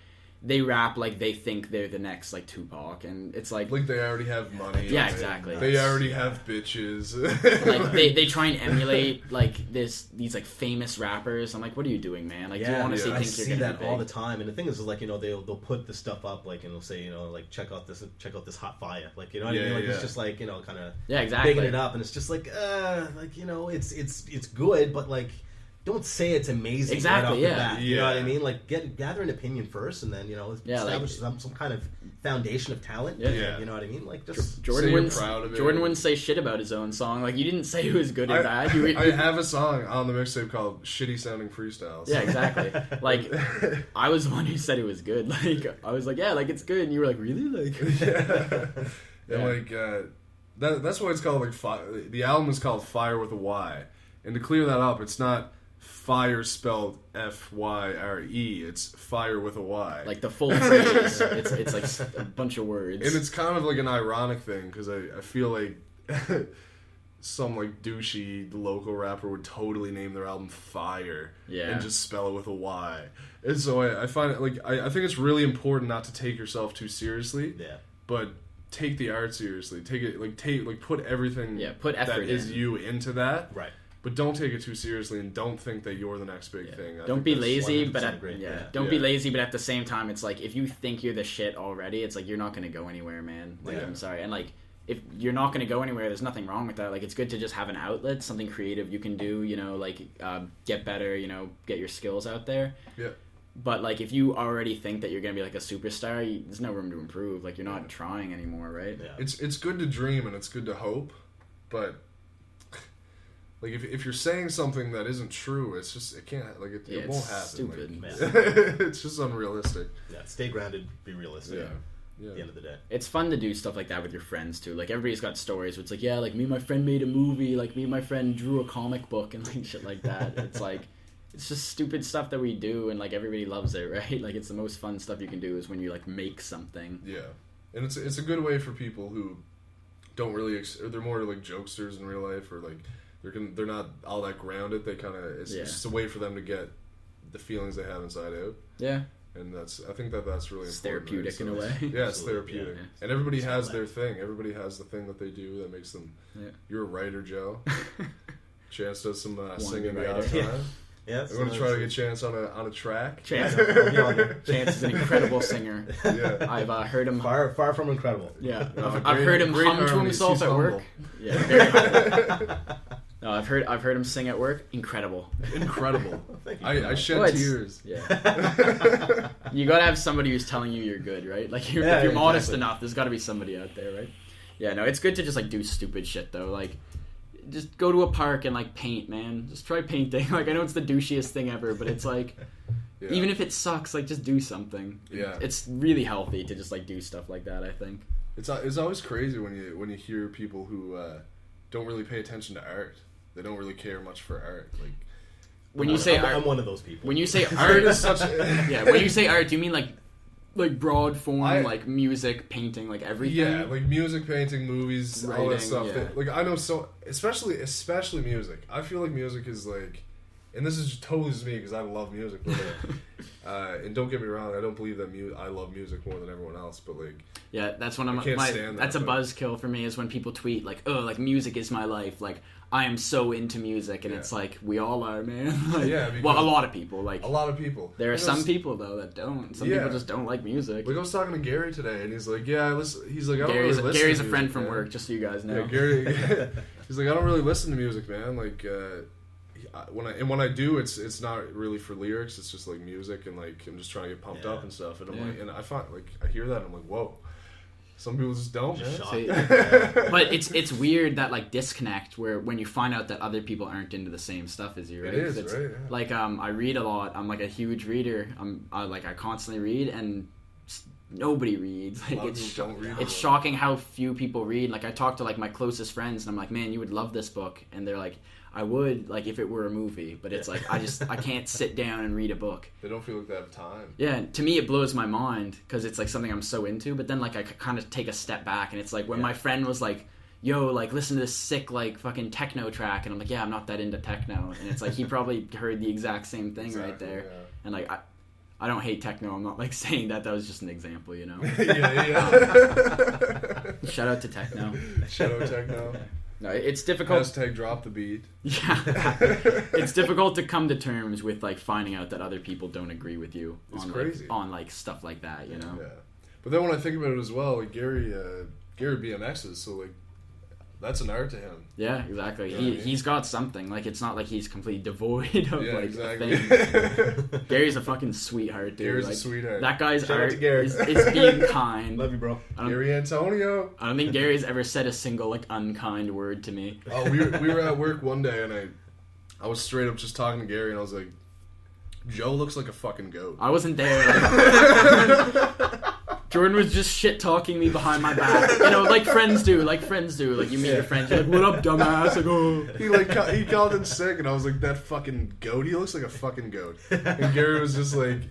they rap like they think they're the next like Tupac, and it's like they already have money. Yeah, exactly. They already have bitches. Like they try and emulate like these like famous rappers. I'm like, what are you doing, man? Like, do you honestly think you're gonna be big? All the time. And the thing is like, you know, they'll put the stuff up, like, and they'll say, you know, like, check out this hot fire, like, you know what I mean? Like it's just like, you know, kind of bigging it up, and it's just like you know, it's good, but like, don't say it's amazing right off the bat. You know what I mean? Like, gather an opinion first, and then, you know, establish some kind of foundation of talent. Yeah. You know what I mean? Like, just Jordan wouldn't say shit about his own song. Like, you didn't say it was good or bad. I have a song on the mixtape called "Shitty Sounding Freestyles." Yeah, exactly. Like, I was the one who said it was good. Like, I was like, yeah, like it's good, and you were like, really? Like, and like, That's why it's called like the album is called Fire with a Y, and to clear that up, it's not fire spelled Fyre. It's fire with a Y. Like the full phrase. it's like a bunch of words, and it's kind of like an ironic thing because I feel like some like douchey local rapper would totally name their album Fire and just spell it with a Y. And so I find it like I think it's really important not to take yourself too seriously. Yeah. But take the art seriously. Put everything put effort that is you into that. Right. But don't take it too seriously and don't think that you're the next big thing. Don't be lazy, but be lazy, but at the same time, it's like if you think you're the shit already, it's like you're not going to go anywhere, man. Like I'm sorry, and like if you're not going to go anywhere, there's nothing wrong with that. Like it's good to just have an outlet, something creative you can do. You know, like get better. You know, get your skills out there. Yeah. But like if you already think that you're going to be like a superstar, there's no room to improve. Like you're not trying anymore, right? Yeah. It's good to dream and it's good to hope, but. Like if you're saying something that isn't true, it's just it can't like it won't happen. Stupid. Like, it's just unrealistic. Yeah, stay grounded, be realistic. Yeah. At the end of the day, it's fun to do stuff like that with your friends too. Like everybody's got stories where it's like, like me and my friend made a movie, like me and my friend drew a comic book and like shit like that. It's like it's just stupid stuff that we do and like everybody loves it, right? Like it's the most fun stuff you can do is when you like make something. Yeah, and it's a good way for people who don't really or they're more like jokesters in real life or like. They're not all that grounded. They kind of it's just a way for them to get the feelings they have inside out. Yeah, and I think that's really important. Therapeutic in a way. Yeah, it's therapeutic, and everybody has their thing. Everybody has the thing that they do that makes them. Yeah. You're a writer, Joe. Chance does some singing the odd time. Yeah, I'm gonna try to get Chance on a track. Chance is an incredible singer. Yeah, I've heard him far from incredible. Yeah, I've heard him hum to himself at work. Yeah, very humble. No, I've heard him sing at work. Incredible. I shed tears. Yeah. You gotta have somebody who's telling you you're good, right? Like if you're modest enough, there's gotta be somebody out there, right? Yeah, no, it's good to just like do stupid shit though. Like, just go to a park and like paint, man. Just try painting. Like I know it's the douchiest thing ever, but it's like, even if it sucks, like just do something. Yeah. It's really healthy to just like do stuff like that. I think. It's always crazy when you hear people who don't really pay attention to art. They don't really care much for art. Like when you say art, I'm one of those people. When you say art is such when you say art, do you mean like broad form, like music, painting, like everything? Yeah, like music, painting, movies, writing, all that stuff. Yeah. That, like I know especially music. I feel like music is like, and this is just totally just me because I love music. But and don't get me wrong, I don't believe that I love music more than everyone else. But like, yeah, that's one of that's a buzzkill for me is when people tweet like, oh, like music is my life, like. I am so into music, and it's like we all are, man. Like, well, a lot of people. There are some people though that don't. Some people just don't like music. Like I was talking to Gary today, and he's like, "Yeah, I listen." He's like, "I don't Gary's, really listen." Gary's to a friend music, from man. work, just so you guys know. Yeah, Gary. He's like, "I don't really listen to music, man. Like, when I do, it's not really for lyrics. It's just like music, and like I'm just trying to get pumped up and stuff. And I'm like, and I find like I hear that, and I'm like, whoa." Some people just don't, man. But it's weird that like disconnect where when you find out that other people aren't into the same stuff as you, right? It is, right? Yeah. Like I read a lot. I'm like a huge reader. I constantly read and nobody reads. Like it's shocking how few people read. Like I talk to like my closest friends and I'm like, man, you would love this book, and they're like, I would, like if it were a movie, but it's like I can't sit down and read a book. They don't feel like they have time. Yeah, to me it blows my mind because it's like something I'm so into, but then like I kind of take a step back and it's like when my friend was like, yo, like listen to this sick like fucking techno track, and I'm like, yeah, I'm not that into techno, and it's like he probably heard the exact same thing right there. Yeah. And like I don't hate techno. I'm not like saying that was just an example, you know. Shout out to techno. Shout out techno. No, it's difficult. Hashtag drop the beat. Yeah, it's difficult to come to terms with like finding out that other people don't agree with you on like stuff like that, you know. Yeah, but then when I think about it as well, like Gary BMXs, so like that's an art to him. Yeah, exactly. You know he's got something. Like it's not like he's completely devoid of exactly. things. Gary's a fucking sweetheart, dude. Gary's a sweetheart. That guy's art is being kind. Love you, bro. Gary Antonio. I don't think Gary's ever said a single like unkind word to me. Oh, we were at work one day and I was straight up just talking to Gary and I was like, Joe looks like a fucking goat. I wasn't there. Jordan was just shit talking me behind my back, like friends do. Like you meet your friends, you're like, "What up, dumbass?" Like, oh. He called in sick, and I was like, "That fucking goat. He looks like a fucking goat." And Gary was just like,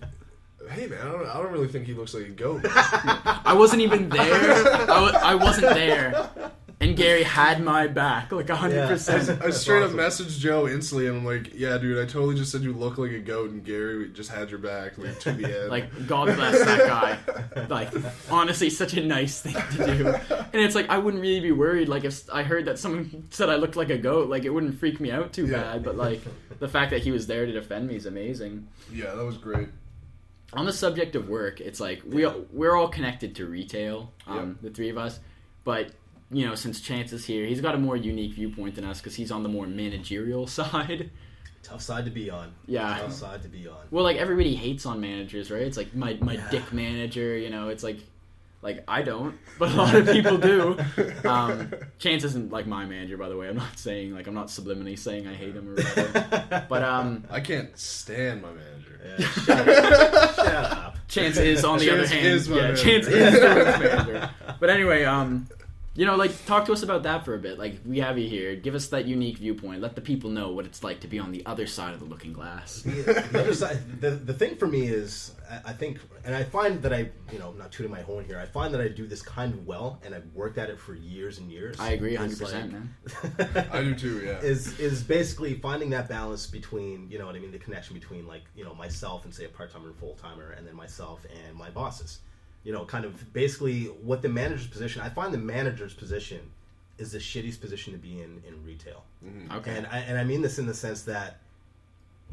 "Hey man, I don't really think he looks like a goat." I wasn't even there. I wasn't there. And Gary had my back, like 100%. I straight up messaged Joe instantly, and I'm like, "Yeah, dude, I totally just said you look like a goat, and Gary just had your back, like, to the end." Like, God bless that guy. Like, honestly, such a nice thing to do. And it's like, I wouldn't really be worried, like, if I heard that someone said I looked like a goat, like, it wouldn't freak me out too bad. But, like, the fact that he was there to defend me is amazing. Yeah, that was great. On the subject of work, it's like, we're all connected to retail, the three of us. But... since Chance is here, he's got a more unique viewpoint than us because he's on the more managerial side. Tough side to be on. Yeah. Tough side to be on. Well, like, everybody hates on managers, right? It's like my dick manager, it's like I don't, but a lot of people do. Chance isn't like my manager, by the way. I'm not saying, like, I'm not subliminally saying I hate him or whatever. But I can't stand my manager. Yeah, shut up. Chance is, on the other hand, Chance is Jordan's manager. But anyway, talk to us about that for a bit. Like, we have you here. Give us that unique viewpoint. Let the people know what it's like to be on the other side of the looking glass. The other side, the thing for me is, I think, and I find that I'm not tooting my horn here, I find that I do this kind of well, and I've worked at it for years and years. I agree 100%, man. I do too, yeah. Is basically finding that balance between, the connection between, like, myself and, say, a part-timer and full-timer, and then myself and my bosses. Kind of basically what the manager's position. I find the manager's position is the shittiest position to be in retail. Mm-hmm. Okay. And I mean this in the sense that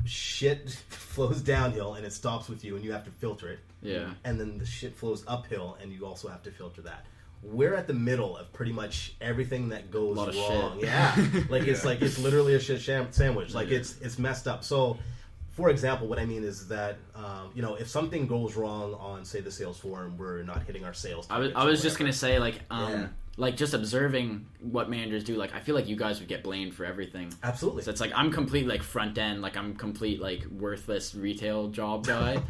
shit flows downhill and it stops with you and you have to filter it. Yeah. And then the shit flows uphill and you also have to filter that. We're at the middle of pretty much everything that goes wrong. Shit. Yeah. Like it's literally a shit sandwich. Like it's messed up. So for example, what I mean is that, if something goes wrong on, say, the sales floor and we're not hitting our sales targets, I was just going to say, like, just observing what managers do, like, I feel like you guys would get blamed for everything. Absolutely. So it's like, I'm complete, like, front end, like, I'm complete, like, worthless retail job guy.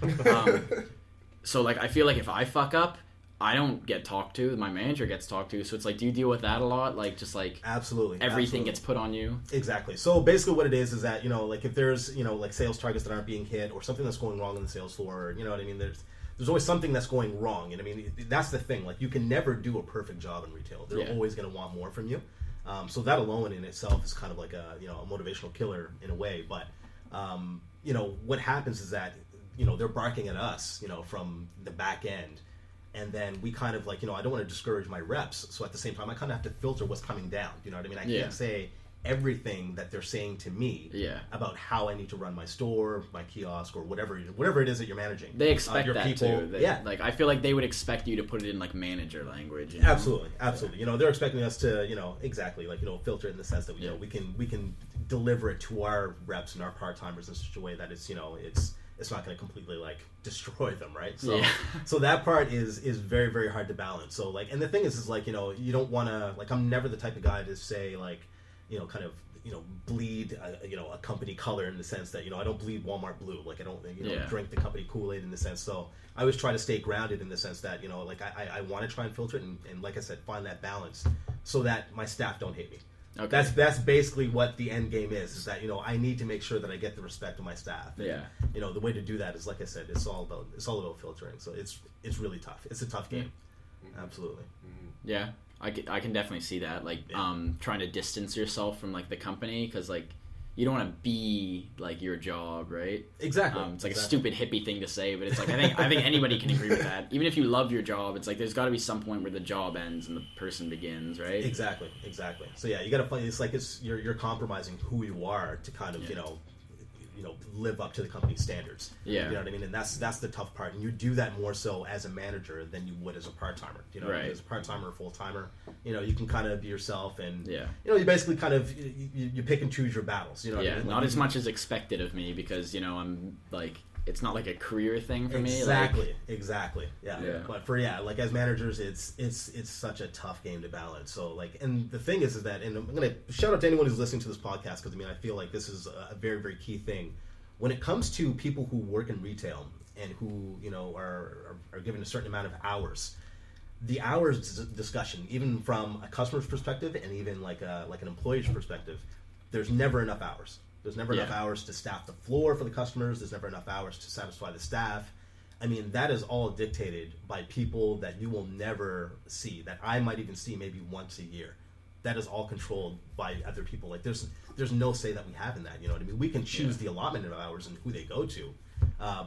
So, like, I feel like if I fuck up, I don't get talked to. My manager gets talked to. So it's like, do you deal with that a lot? Like, just like absolutely everything gets put on you. Exactly. So basically, what it is that like if there's like sales targets that aren't being hit or something that's going wrong on the sales floor, you know what I mean. There's always something that's going wrong, and I mean that's the thing. Like you can never do a perfect job in retail. They're always going to want more from you. So that alone in itself is kind of like a a motivational killer in a way. But what happens is that they're barking at us from the back end. And then we kind of like, I don't want to discourage my reps. So at the same time, I kind of have to filter what's coming down. You know what I mean? I can't say everything that they're saying to me about how I need to run my store, my kiosk, or whatever it is that you're managing. They expect your that people. too. Like I feel like they would expect you to put it in like manager language. Absolutely. They're expecting us to, exactly like filter it in the sense that we can deliver it to our reps and our part timers in such a way that it's it's not going to completely like destroy them, right? So so that part is very, very hard to balance. So like, and the thing is like, you don't want to, like, I'm never the type of guy to say like, kind of, bleed, a company color in the sense that, I don't bleed Wal-Mart blue. Like I don't, drink the company Kool-Aid in the sense. So I always try to stay grounded in the sense that, like I want to try and filter it and like I said, find that balance so that my staff don't hate me. Okay. That's basically what the end game is that I need to make sure that I get the respect of my staff. And, the way to do that is, like I said, it's all about filtering. So it's really tough. It's a tough game. Mm-hmm. Absolutely. Mm-hmm. Yeah, I can definitely see that. Like trying to distance yourself from like the company because like you don't want to be like your job, right? Exactly. It's like a stupid hippie thing to say, but it's like I think anybody can agree with that. Even if you love your job, it's like there's got to be some point where the job ends and the person begins, right? Exactly. So yeah, you got to find. It's like you're compromising who you are to kind of live up to the company's standards. Yeah. You know what I mean? And that's the tough part. And you do that more so as a manager than you would as a part-timer. Right. As a part-timer or full-timer, you can kind of be yourself and, you basically kind of, you pick and choose your battles. You know what I mean? Not as much as expected of me because, I'm like, it's not like a career thing for me. Exactly. Yeah. But like as managers, it's such a tough game to balance. So like, and the thing is that, and I'm going to shout out to anyone who's listening to this podcast because I feel like this is a very, very key thing when it comes to people who work in retail and who, you know, are given a certain amount of hours. The hours discussion, even from a customer's perspective and even like an employee's perspective, there's never enough hours. There's never enough hours to staff the floor for the customers. There's never enough hours to satisfy the staff. I mean, that is all dictated by people that you will never see, that I might even see maybe once a year. That is all controlled by other people. Like there's no say that we have in that. You know what I mean? We can choose the allotment of hours and who they go to.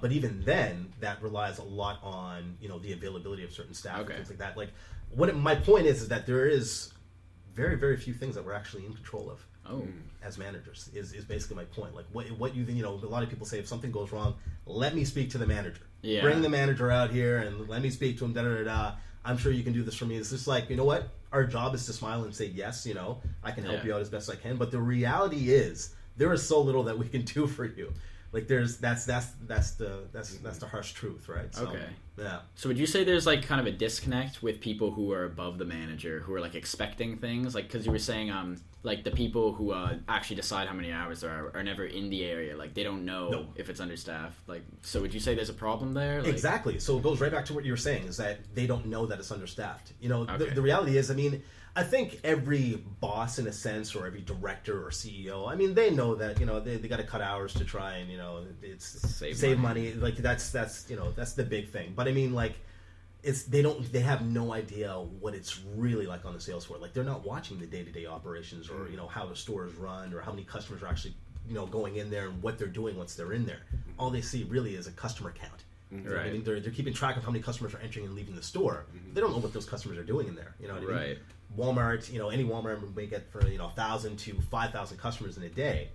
But even then, that relies a lot on, you know, the availability of certain staff and things like that. Like, my point is that there is very, very few things that we're actually in control of as managers. Is basically my point. Like, what you know, a lot of people say if something goes wrong, let me speak to the manager. Yeah. Bring the manager out here and let me speak to him. Da da da da. I'm sure you can do this for me. It's just like, you know what? Our job is to smile and say yes. You know, I can help you out as best I can. But the reality is, there is so little that we can do for you. Like that's the harsh truth, right? So, yeah. So would you say there's like kind of a disconnect with people who are above the manager, who are like expecting things, like because you were saying like the people who actually decide how many hours there are never in the area, like they don't know if it's understaffed. Like, so would you say there's a problem there? Like, exactly. So it goes right back to what you were saying, is that they don't know that it's understaffed. You know, the reality is, I mean, I think every boss, in a sense, or every director or CEO, I mean, they know that, you know, they got to cut hours to try and, you know, it's save money. Like that's you know, that's the big thing. But I mean, like, they have no idea what it's really like on the sales floor. Like, they're not watching the day-to-day operations, or, you know, how the store is run, or how many customers are actually, you know, going in there and what they're doing once they're in there. All they see really is a customer count. Right. I mean, they're keeping track of how many customers are entering and leaving the store. They don't know what those customers are doing in there. You know what I mean? Right. Walmart, you know, any Walmart may get for, you know, 1,000 to 5,000 customers in a day.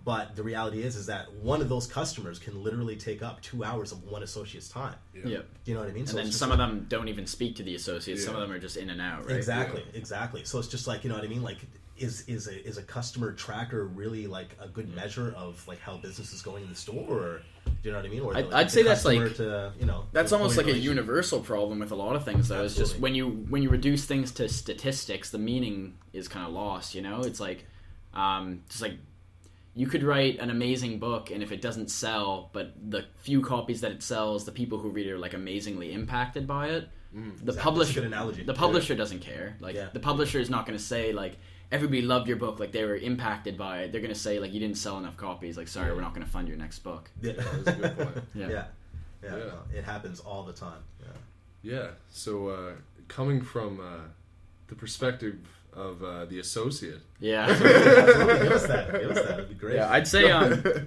But the reality is that one of those customers can literally take up 2 hours of one associate's time. Yeah. Yep. Do you know what I mean? And so then some of them don't even speak to the associates. Some of them are just in and out, right? Exactly. So it's just like, you know what I mean? Like, is a customer tracker really like a good measure of like how business is going in the store? Or, do you know what I mean? Or I'd say that's like, to, you know, that's almost like a universal problem with a lot of things, though. Absolutely. It's just when you reduce things to statistics, the meaning is kind of lost. You know, it's like just like, you could write an amazing book, and if it doesn't sell, but the few copies that it sells, the people who read it are like amazingly impacted by it. The publisher, good analogy. The publisher doesn't care. Like the publisher is not going to say like, everybody loved your book, like they were impacted by it. They're going to say like, you didn't sell enough copies. Like, sorry, we're not going to fund your next book. Yeah, that's a good point. Yeah. No, it happens all the time. Yeah. So coming from the perspective of the associate. Yeah. Give us that. That'd be great. Yeah, I'd say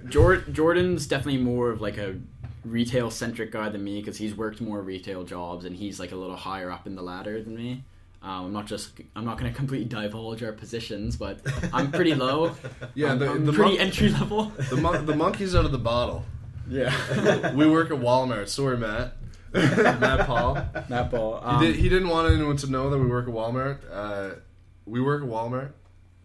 Jordan's definitely more of like a retail-centric guy than me, because he's worked more retail jobs and he's like a little higher up in the ladder than me. I'm not going to completely divulge our positions, but I'm pretty low. Yeah, I'm pretty entry level. The monkey's out of the bottle. Yeah. We work at Wal-Mart. Sorry, Matt. Matt Paul. He didn't want anyone to know that we work at Walmart. We work at Walmart.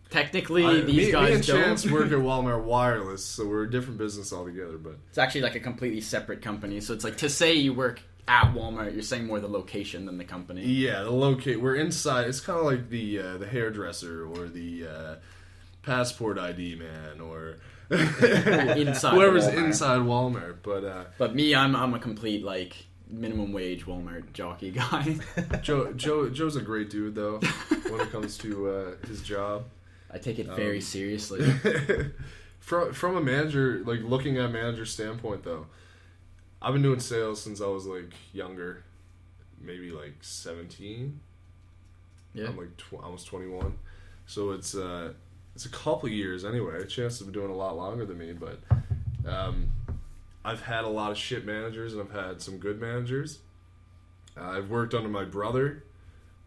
Technically, these guys me and don't. Chance work at Walmart Wireless, so we're a different business altogether. But it's actually like a completely separate company. So it's like, to say you work at Walmart, you're saying more the location than the company. Yeah, the locate. We're inside. It's kind of like the hairdresser or the passport ID man or inside whoever's Walmart. Inside Walmart. But me, I'm a complete like minimum wage Walmart jockey guy. Joe's a great dude though when it comes to his job. I take it very seriously. From a manager, like looking at manager standpoint though, I've been doing sales since I was like younger, maybe like 17. Yeah, I'm like almost 21, so it's a couple of years anyway. Chance has been doing a lot longer than me, but I've had a lot of shit managers and I've had some good managers. I've worked under my brother,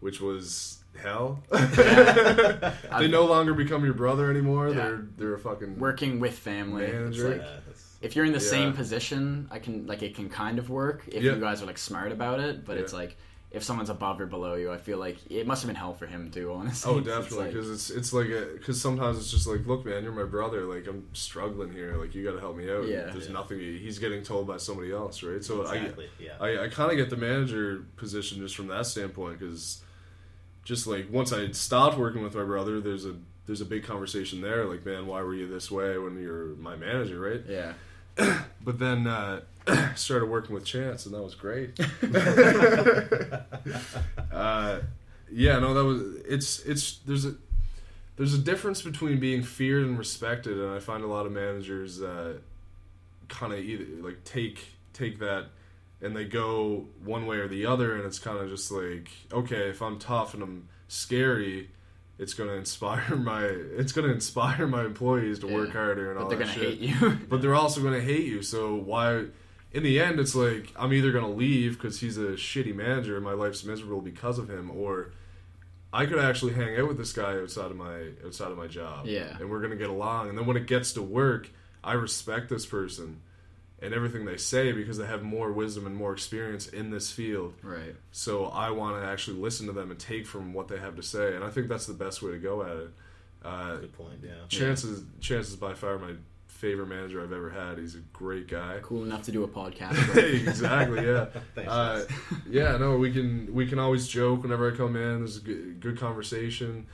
which was hell. They no longer become your brother anymore. Yeah. They're a fucking working with family manager. Like, if you're in the same position, it can kind of work if you guys are like smart about it. But it's like, if someone's above or below you, I feel like it must have been hell for him too, honestly. Oh, definitely, because it's like because sometimes it's just like, look, man, you're my brother. Like, I'm struggling here. Like, you got to help me out. Yeah. There's nothing. He's getting told by somebody else, right? So exactly. I kind of get the manager position just from that standpoint, because just like once I stopped working with my brother, there's a big conversation there. Like, man, why were you this way when you're my manager, right? Yeah. but then started working with Chance, and that was great. Yeah, no, that was there's a difference between being feared and respected, and I find a lot of managers kind of either like take that and they go one way or the other, and it's kind of just like, okay, if I'm tough and I'm scary, it's gonna inspire my employees to work harder and all that shit. But they're gonna hate you. But they're also gonna hate you. So why? In the end, it's like I'm either gonna leave because he's a shitty manager and my life's miserable because of him, or I could actually hang out with this guy outside of my job. Yeah. And we're gonna get along. And then when it gets to work, I respect this person and everything they say because they have more wisdom and more experience in this field. Right. So I want to actually listen to them and take from what they have to say, and I think that's the best way to go at it. Good point. Yeah. Chance is by far my favorite manager I've ever had. He's a great guy. Cool enough to do a podcast. Exactly. Yeah. Thanks, yeah. No, we can always joke whenever I come in. There's a good conversation.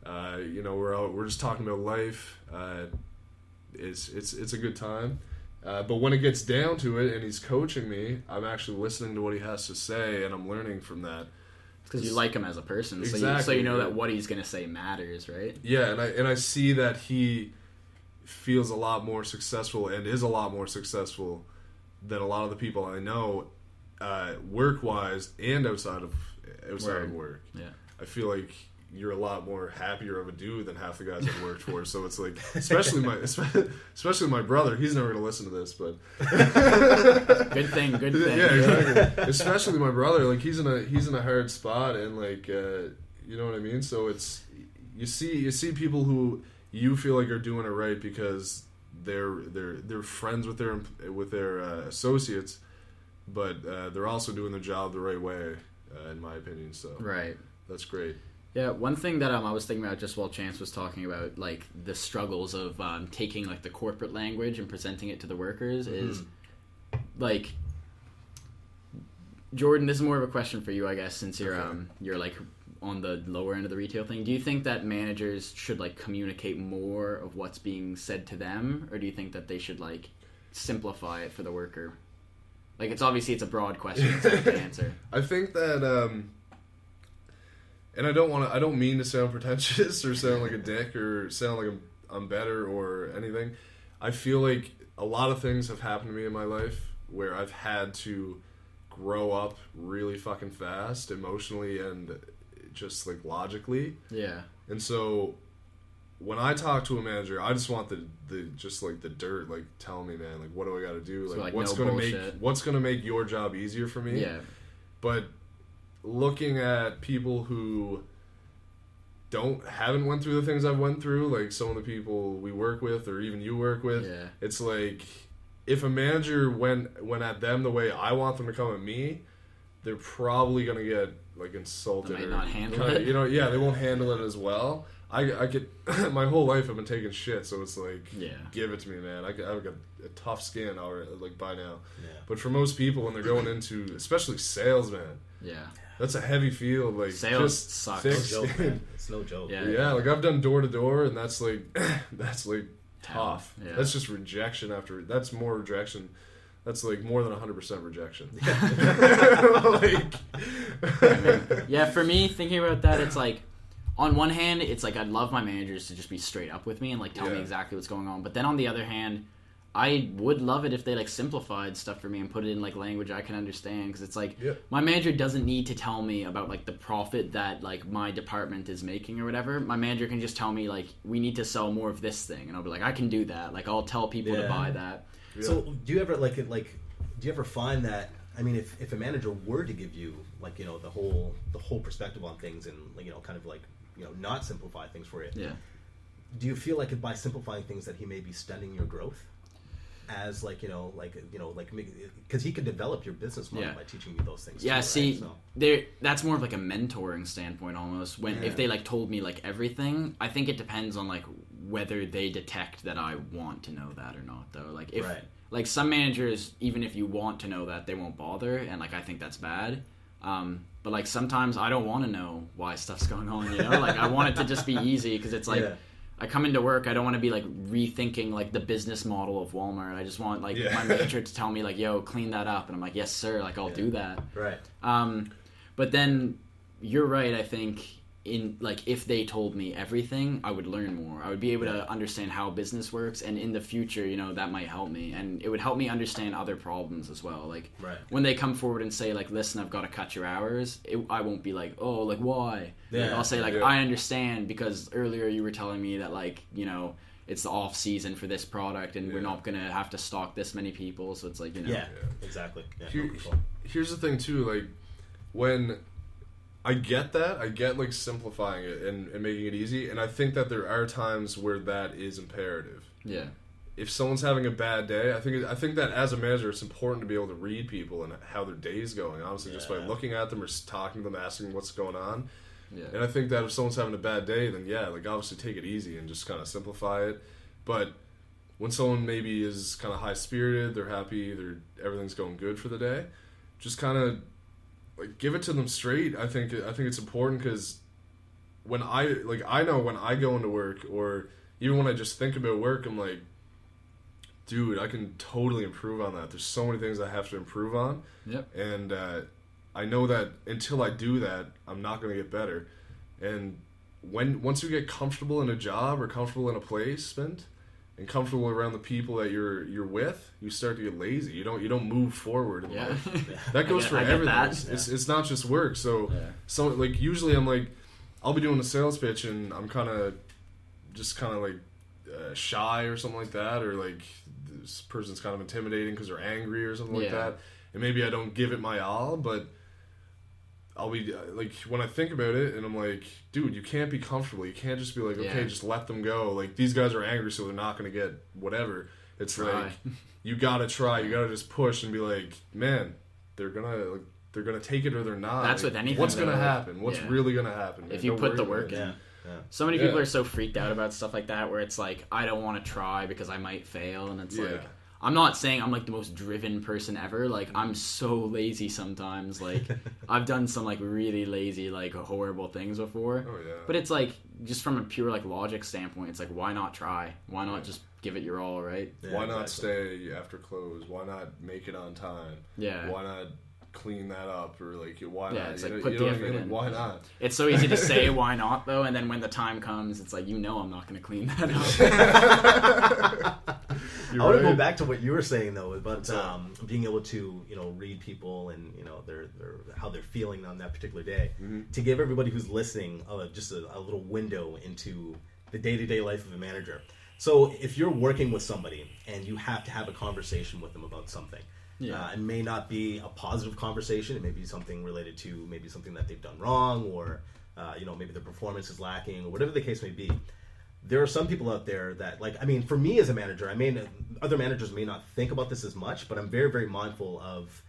We're just talking about life. It's a good time. But when it gets down to it and he's coaching me, I'm actually listening to what he has to say and I'm learning from that. Because you like him as a person, exactly, so you know that what he's going to say matters, right? Yeah, and I see that he feels a lot more successful and is a lot more successful than a lot of the people I know, work-wise and outside of work. Yeah, I feel like you're a lot more happier of a dude than half the guys I've worked for. So it's like, especially my brother. He's never gonna listen to this, but good thing. Yeah, exactly. Especially my brother. Like he's in a hard spot, and like you know what I mean. So it's you see people who you feel like are doing it right because they're friends with their associates, but they're also doing their job the right way, in my opinion. So right, that's great. Yeah, one thing that I was thinking about just while Chance was talking about like the struggles of taking like the corporate language and presenting it to the workers is like, Jordan, this is more of a question for you, I guess, since you're like on the lower end of the retail thing. Do you think that managers should like communicate more of what's being said to them, or do you think that they should like simplify it for the worker? Like it's a broad question, it's hard to answer. I think that and I don't mean to sound pretentious or sound like a dick or sound like I'm better or anything. I feel like a lot of things have happened to me in my life where I've had to grow up really fucking fast emotionally and just like logically. Yeah. And so when I talk to a manager, I just want the dirt, like tell me, man, like what do I got to do? Like what's gonna make your job easier for me? Yeah. But looking at people who haven't went through the things I've went through, like some of the people we work with or even you work with, it's like if a manager went at them the way I want them to come at me, they're probably gonna get like insulted. They might not handle it. They won't handle it as well. I get my whole life I've been taking shit, so it's like, give it to me, man. I've got a tough skin already, like by now. Yeah. But for most people, when they're going into, especially sales, man, that's a heavy field. Like sales sucks. It's no joke, man. It's no joke. Yeah. Like I've done door to door, and that's like tough. Yeah. That's just rejection after. That's more rejection. That's like more than 100% rejection. For me, thinking about that, it's like, on one hand, it's like I'd love my managers to just be straight up with me and like tell me exactly what's going on. But then on the other hand, I would love it if they like simplified stuff for me and put it in like language I can understand, because it's like my manager doesn't need to tell me about like the profit that like my department is making or whatever. My manager can just tell me like we need to sell more of this thing, and I'll be like, I can do that. Like I'll tell people to buy that. Yeah. So do you ever do you ever find that, I mean, if a manager were to give you like, you know, the whole perspective on things and, you know, kind of like, you know, not simplify things for you. Yeah. Do you feel like by simplifying things that he may be stunning your growth? As because he could develop your business model by teaching you those things. Yeah, too, right? That's more of like a mentoring standpoint almost. If they like told me like everything, I think it depends on like whether they detect that I want to know that or not. Though, like if like some managers, even if you want to know that, they won't bother, and like I think that's bad. But like sometimes I don't want to know why stuff's going on. You know, like I want it to just be easy, because it's like. Yeah. I come into work, I don't want to be like rethinking like the business model of Walmart. I just want like my manager to tell me like, yo, clean that up, and I'm like, yes sir, like I'll do that. Right. But then you're right, I think in like if they told me everything, I would learn more. I would be able to understand how business works, and in the future, you know, that might help me, and it would help me understand other problems as well. Like when they come forward and say like, listen, I've got to cut your hours, I won't be like, oh, like why? Like, I'll say like, I understand because earlier you were telling me that like, you know, it's the off season for this product and we're not gonna have to stock this many people, so it's like, you know. Exactly. Here's the thing too, like when I get that. I get like simplifying it and making it easy, and I think that there are times where that is imperative. Yeah. If someone's having a bad day, I think that as a manager, it's important to be able to read people and how their day's going. Honestly, just by looking at them or talking to them, asking what's going on. Yeah. And I think that if someone's having a bad day, then like obviously take it easy and just kind of simplify it. But when someone maybe is kind of high spirited, they're happy, everything's going good for the day, just kind of like give it to them straight. I think it's important because when I know when I go into work, or even when I just think about work, I'm like, dude, I can totally improve on that. There's so many things I have to improve on. Yep. And I know that until I do that, I'm not going to get better. And once you get comfortable in a job or comfortable in a placement and comfortable around the people that you're with, you start to get lazy. You don't move forward in life. That goes for everything. It's not just work. So like usually I'm like, I'll be doing a sales pitch and I'm kind of like shy or something like that, or like this person's kind of intimidating because they're angry or something like that, and maybe I don't give it my all, but I'll be like, when I think about it, and I'm like, dude, you can't be comfortable. You can't just be like, okay, just let them go. Like, these guys are angry, so they're not going to get whatever. It's like, you got to try. You got to just push and be like, man, they're going to take it or they're not. That's like, with anything. What's going to happen? What's really going to happen? If you put the work in. So many people are so freaked out about stuff like that, where it's like, I don't want to try because I might fail, and it's like, I'm not saying I'm like the most driven person ever. Like, I'm so lazy sometimes. Like, I've done some like really lazy, like horrible things before. Oh yeah. But it's like, just from a pure like logic standpoint, it's like, why not try? Why not just give it your all, right? Yeah, why not stay after close? Why not make it on time? Yeah. Why not clean that up, or like why not? It's like, put the effort in. Why not? It's so easy to say why not though, and then when the time comes, it's like, you know, I'm not going to clean that up. I want to go back to what you were saying though about being able to, you know, read people and, you know, their how they're feeling on that particular day. To give everybody who's listening just a little window into the day-to-day life of a manager. So if you're working with somebody and you have to have a conversation with them about something, it may not be a positive conversation. It may be something related to maybe something that they've done wrong, or you know, maybe their performance is lacking, or whatever the case may be. There are some people out there that, like, I mean, for me as a manager, other managers may not think about this as much, but I'm very, very mindful of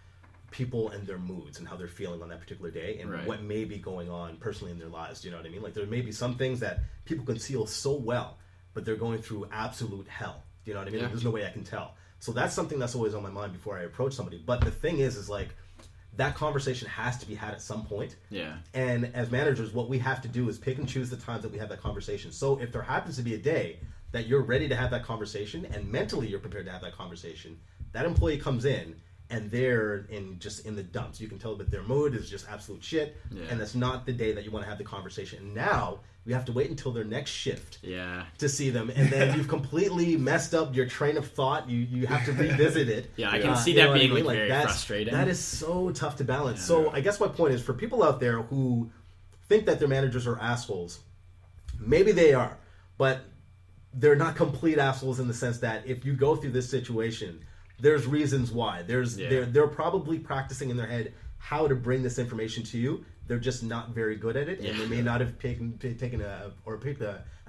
people and their moods and how they're feeling on that particular day, and what may be going on personally in their lives. Do you know what I mean? Like, there may be some things that people conceal so well, but they're going through absolute hell. Do you know what I mean? Like, there's no way I can tell. So that's something that's always on my mind before I approach somebody. But the thing is like, that conversation has to be had at some point. Yeah. And as managers, what we have to do is pick and choose the times that we have that conversation. So if there happens to be a day that you're ready to have that conversation and mentally you're prepared to have that conversation, that employee comes in and they're in the dumps. You can tell that their mood is just absolute shit, and that's not the day that you want to have the conversation. And now you have to wait until their next shift to see them, and then you've completely messed up your train of thought. You have to revisit it. I can see that being like very frustrating. That is so tough to balance. So I guess my point is, for people out there who think that their managers are assholes, maybe they are, but they're not complete assholes in the sense that if you go through this situation, there's reasons why. They're probably practicing in their head how to bring this information to you. They're just not very good at it, and they may not have picked a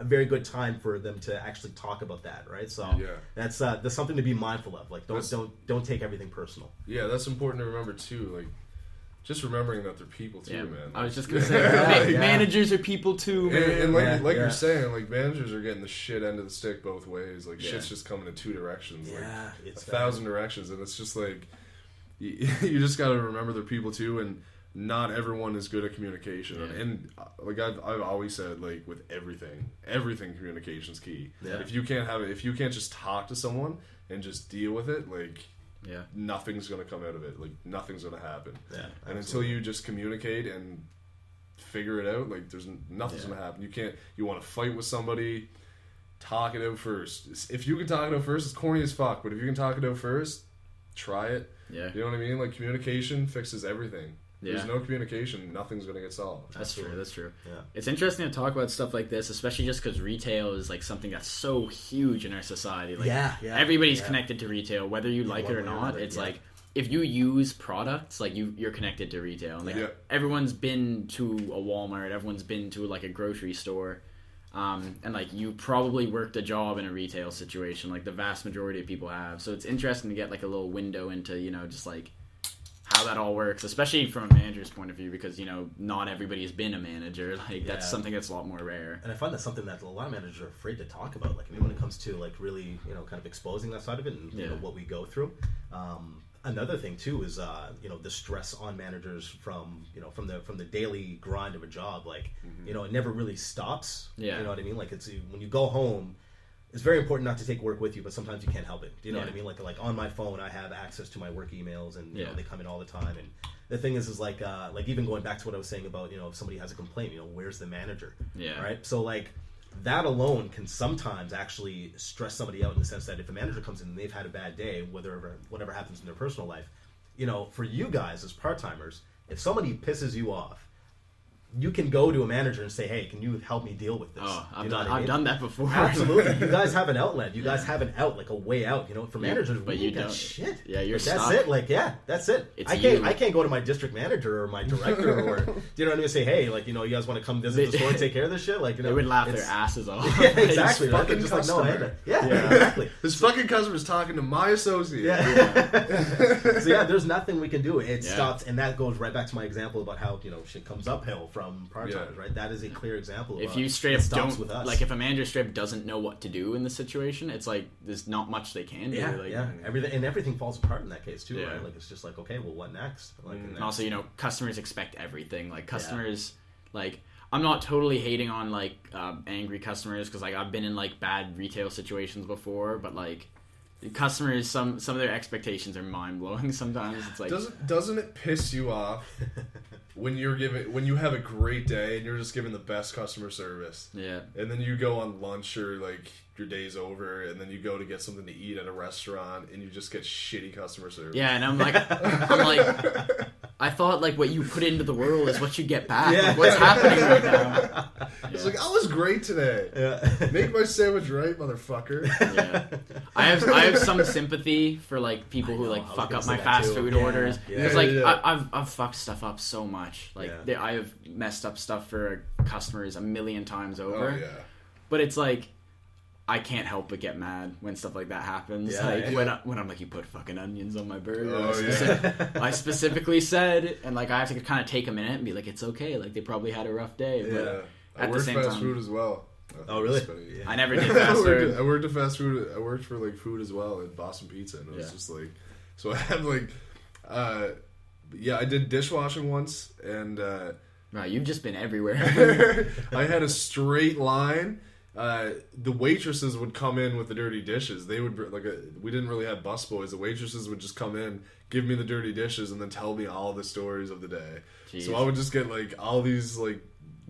very good time for them to actually talk about that, right? So that's something to be mindful of. Like, don't take everything personal. Yeah, that's important to remember too. Like, just remembering that they're people too, man. I was just gonna say, managers are people too, man. And like you're saying, like, managers are getting the shit end of the stick both ways. Like, shit's just coming in two directions, like it's 1,000 directions, and it's just like you just got to remember they're people too. And not everyone is good at communication, and like I've always said, like with everything communication's key. If you can't just talk to someone and just deal with it, like nothing's gonna come out of it, like nothing's gonna happen. And until you just communicate and figure it out, like nothing's gonna happen. You want to fight with somebody, talk it out first. If you can talk it out first, it's corny as fuck, but if you can talk it out first, try it. You know what I mean? Like communication fixes everything. There's no communication, nothing's going to get solved. That's true. It's interesting to talk about stuff like this, especially just because retail is like something that's so huge in our society. Like everybody's connected to retail, whether you like it or not. It's like if you use products, like you're connected to retail. Like everyone's been to a Walmart, everyone's been to like a grocery store, and like you probably worked a job in a retail situation. Like the vast majority of people have. So it's interesting to get like a little window into just like how that all works, especially from a manager's point of view, because not everybody has been a manager. Like that's something that's a lot more rare. And I find that's something that a lot of managers are afraid to talk about. Like when it comes to like really kind of exposing that side of it and what we go through. Another thing too is the stress on managers from the daily grind of a job. Like it never really stops. You know what I mean? Like it's when you go home. It's very important not to take work with you, but sometimes you can't help it. Do you know what I mean? Like on my phone, I have access to my work emails, and they come in all the time. And the thing is like even going back to what I was saying about if somebody has a complaint, where's the manager? Right. So like that alone can sometimes actually stress somebody out in the sense that if a manager comes in and they've had a bad day, whatever happens in their personal life, for you guys as part timers, if somebody pisses you off, you can go to a manager and say, "Hey, can you help me deal with this?" I've done that before. Absolutely, you guys have an outlet. You guys have an out, like a way out. For managers, but you don't. Shit. Yeah, you're that's stuck. it. Like, that's it. I can't go to my district manager or my director or do you know what I mean? Say, "Hey, like, you guys want to come visit the store and take care of this shit?" Like, they would laugh their asses off. Yeah, exactly. Like, just like, no, exactly. This fucking customer's talking to my associate. So there's nothing we can do. It stops, and that goes right back to my example about how shit comes uphill from part-timers. Right, that is a clear example. If you straight up don't, like, if a manager straight up doesn't know what to do in the situation, it's like there's not much they can do. Everything falls apart in that case too, right? Like it's just like, okay, well, what next? Like, and also, customers expect everything. Like customers, like I'm not totally hating on like angry customers because like I've been in like bad retail situations before, but like customers, some of their expectations are mind blowing. Sometimes it's like doesn't it piss you off when you have a great day and you're just giving the best customer service? And then you go on lunch or like your day's over and then you go to get something to eat at a restaurant and you just get shitty customer service. And I'm like I thought like what you put into the world is what you get back. Like, what's happening right now? It's like, I was great today. Make my sandwich right, motherfucker. I have some sympathy for like people who like fuck up my fast food orders because I've fucked stuff up so much. Like I have messed up stuff for customers a million times over. But it's like I can't help but get mad when stuff like that happens. When I'm like, you put fucking onions on my burger. I specifically said, and like I have to kind of take a minute and be like, it's okay. Like they probably had a rough day. But I worked fast food as well. Oh really? I never did fast food. I worked at fast food. I worked for like food as well at Boston Pizza, and it was just like, so I had like, I did dishwashing once, and right, you've just been everywhere. I had a straight line. The waitresses would come in with the dirty dishes. They would we didn't really have busboys. The waitresses would just come in, give me the dirty dishes, and then tell me all the stories of the day. Jeez. So I would just get like all these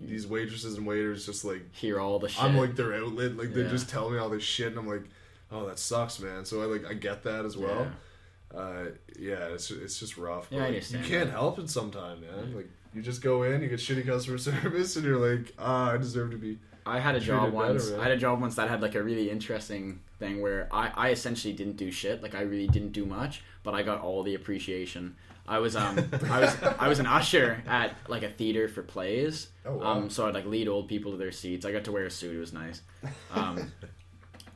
these waitresses and waiters just like hear all the shit. I'm like their outlet. Like they just tell me all this shit, and I'm like, oh, that sucks, man. So I get that as well. It's just rough. Yeah, I understand. You can't help it sometimes, man. Like you just go in, you get shitty customer service, and you're like, I deserve to be. I had a job once. I had a job once that had like a really interesting thing where I essentially didn't do shit. Like I really didn't do much, but I got all the appreciation. I was an usher at like a theater for plays. Oh, wow. So I'd like lead old people to their seats. I got to wear a suit. It was nice.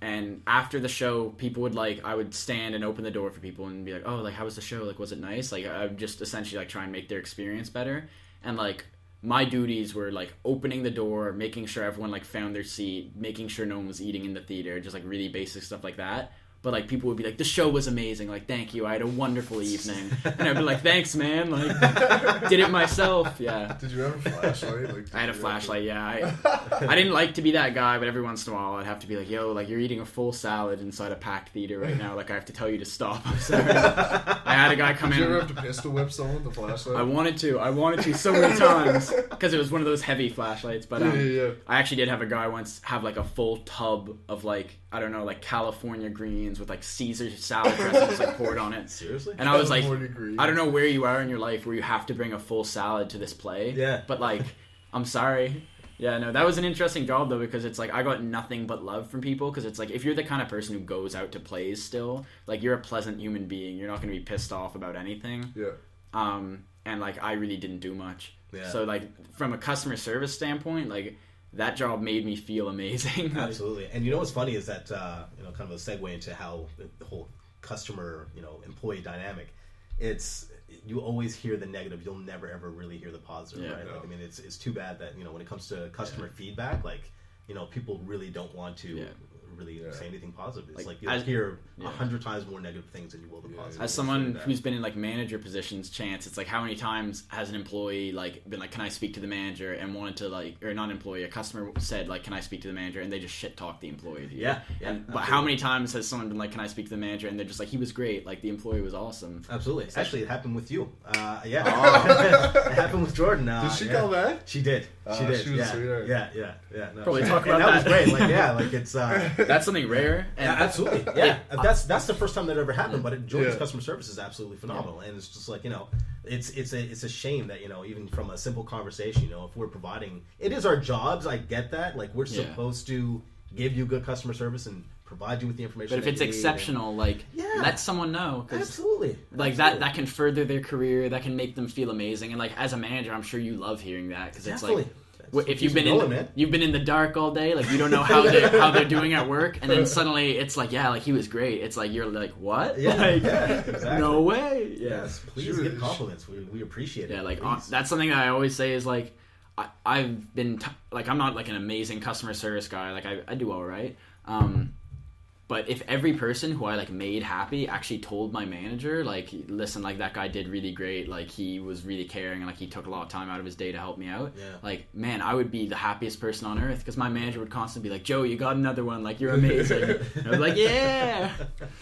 And after the show, people would I would stand and open the door for people and be like, oh, like how was the show? Like was it nice? Like I would just essentially like try and make their experience better. And like my duties were like opening the door, making sure everyone like found their seat, making sure no one was eating in the theater, just like really basic stuff like that. But like people would be like, the show was amazing. Like, thank you. I had a wonderful evening. And I'd be like, thanks, man. Like, did it myself. Yeah. Did you have a flashlight? Like, I had a flashlight. Yeah. I didn't like to be that guy, but every once in a while I'd have to be like, yo, like you're eating a full salad inside a packed theater right now. Like I have to tell you to stop. I'm sorry. I had a guy come in. Did you ever have to pistol whip someone with the flashlight? I wanted to so many times because it was one of those heavy flashlights. But I actually did have a guy once have like a full tub of like, I don't know, like California greens with like Caesar salad dressing just like poured on it. Seriously? And I was like, I don't know where you are in your life where you have to bring a full salad to this play. Yeah. But like, I'm sorry. Yeah, no, that was an interesting job though, because it's like I got nothing but love from people, because it's like if you're the kind of person who goes out to plays still, like you're a pleasant human being. You're not going to be pissed off about anything. Yeah. And like I really didn't do much. Yeah. So like from a customer service standpoint, like that job made me feel amazing. Absolutely. And you know what's funny is that kind of a segue into how the whole customer employee dynamic. It's you always hear the negative. You'll never ever really hear the positive, right? No. Like I mean, it's too bad that when it comes to customer feedback, like people really don't want to really say anything positive. It's like you'll hear 100 times more negative things than you will the positive. As someone who's been in like manager positions, Chance, it's like how many times has an employee like been like, can I speak to the manager, and wanted to like, or not an employee, a customer said like, can I speak to the manager, and they just shit talk the employee. But how many times has someone been like, can I speak to the manager, and they're just like, he was great, like the employee was awesome. Absolutely. Actually, it happened with you. It happened with Jordan. Did she call back? She did. She did. She was sweet. Yeah. No, Probably talk about that. that. Was great. Like it's. That's something rare. And absolutely. Yeah. That's the first time that ever happened. But Jordan's customer service is absolutely phenomenal, and it's just like it's a shame that even from a simple conversation, if we're providing, it is our jobs. I get that. Like we're supposed to give you good customer service and provide you with the information. But if it's exceptional, let someone know. Absolutely. That can further their career. That can make them feel amazing. And like as a manager, I'm sure you love hearing that, because it's like. If you've been in the dark all day, like you don't know how they're doing at work, and then suddenly it's like, like he was great. It's like you're like, what? Exactly. No way. Yes, please give compliments. We appreciate it. Yeah, like that's something that I always say is like I've been I'm not like an amazing customer service guy. Like I do all right. But if every person who I like made happy actually told my manager, like, listen, like that guy did really great, like he was really caring, and like he took a lot of time out of his day to help me out, like, man, I would be the happiest person on earth, because my manager would constantly be like, Joe, you got another one, like you're amazing. And I was like, yeah.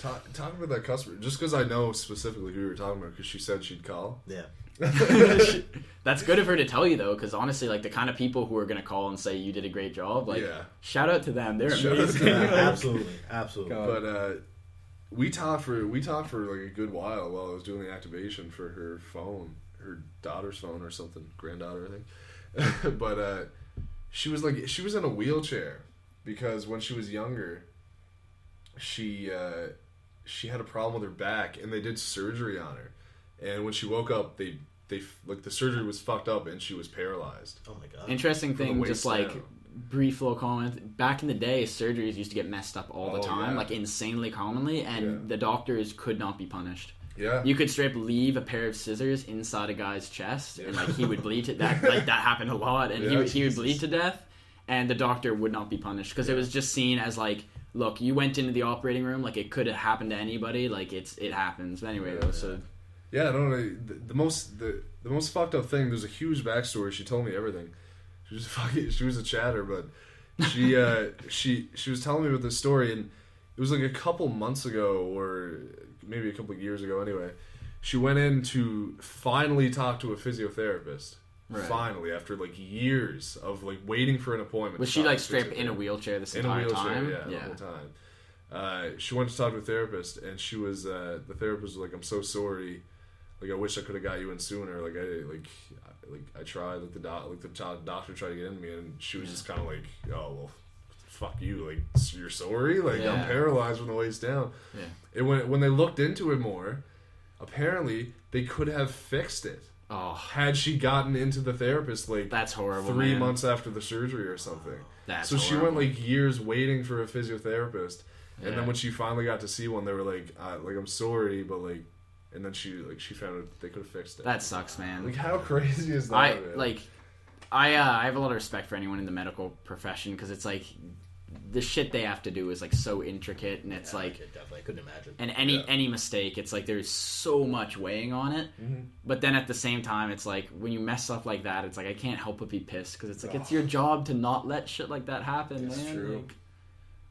Talk about that customer, just because I know specifically who you were talking about, because she said she'd call. Yeah. That's good of her to tell you though, because honestly, like the kind of people who are gonna call and say you did a great job, like shout out to them, they're amazing. Absolutely. But we talked for like a good while I was doing the activation for her phone, her daughter's phone or something, granddaughter I think. But she was in a wheelchair because when she was younger, she had a problem with her back, and they did surgery on her. And when she woke up, they like the surgery was fucked up, and she was paralyzed. Oh my god! Interesting thing, just like brief little comment. Back in the day, surgeries used to get messed up all the time, like insanely commonly, and the doctors could not be punished. Yeah, you could straight up leave a pair of scissors inside a guy's chest, and like he would bleed to that. Like that happened a lot, and he would bleed to death, and the doctor would not be punished because it was just seen as like, look, you went into the operating room, like it could have happened to anybody, like it happens. But anyway, though, so. Yeah, I don't know. The most fucked up thing. There's a huge backstory. She told me everything. She was a chatter, but she was telling me about this story, and it was like a couple months ago, or maybe a couple of years ago. Anyway, she went in to finally talk to a physiotherapist. Right. Finally, after like years of like waiting for an appointment. Was she like straight in a wheelchair this entire time? Yeah, the whole time. She went to talk to a therapist, and she was the therapist was like, "I'm so sorry. Like, I wish I could have got you in sooner. Like, I tried. Like, the doctor tried to get into me, and she was just kind of like, oh well, fuck you. Like, you're sorry. Like, I'm paralyzed from the waist down. Yeah. And when they looked into it more, apparently they could have fixed it. Oh, had she gotten into the therapist like that's horrible. 3 months after the surgery or something. That's so horrible. She went like years waiting for a physiotherapist. And then when she finally got to see one, they were like I'm sorry, but like, and then she found out they could have fixed it. That sucks, man. Like, how crazy is that? I have a lot of respect for anyone in the medical profession, because it's like, the shit they have to do is like so intricate, and it's like definitely I couldn't imagine. And any mistake, it's like there's so much weighing on it. Mm-hmm. But then at the same time, it's like when you mess up like that, it's like I can't help but be pissed because it's like it's your job to not let shit like that happen, It's man. true. Like,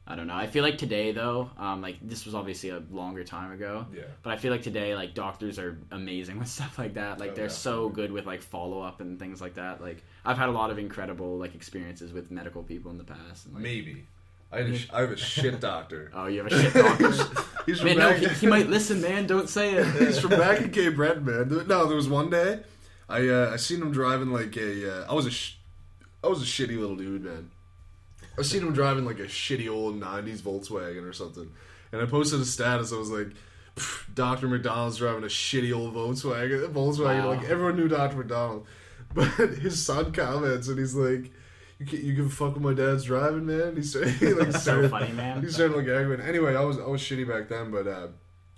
I don't know. I feel like today though, like this was obviously a longer time ago. Yeah. But I feel like today, like doctors are amazing with stuff like that. Like they're so good with like follow up and things like that. Like I've had a lot of incredible like experiences with medical people in the past. And, like, Maybe. I have a shit doctor. Oh, you have a shit doctor? He's from Man, no, back. he might listen, man. Don't say it. He's from back in Cape Breton, man. No, there was one day I seen him driving like I was a shitty little dude, man. I seen him driving like a shitty old 90s Volkswagen or something. And I posted a status. I was like, Dr. McDonald's driving a shitty old Volkswagen. Wow. Like, everyone knew Dr. McDonald. But his son comments, and he's like, you give a fuck with my dad's driving, man? He started, So funny, man. He started like aggravating. Anyway, I was shitty back then, but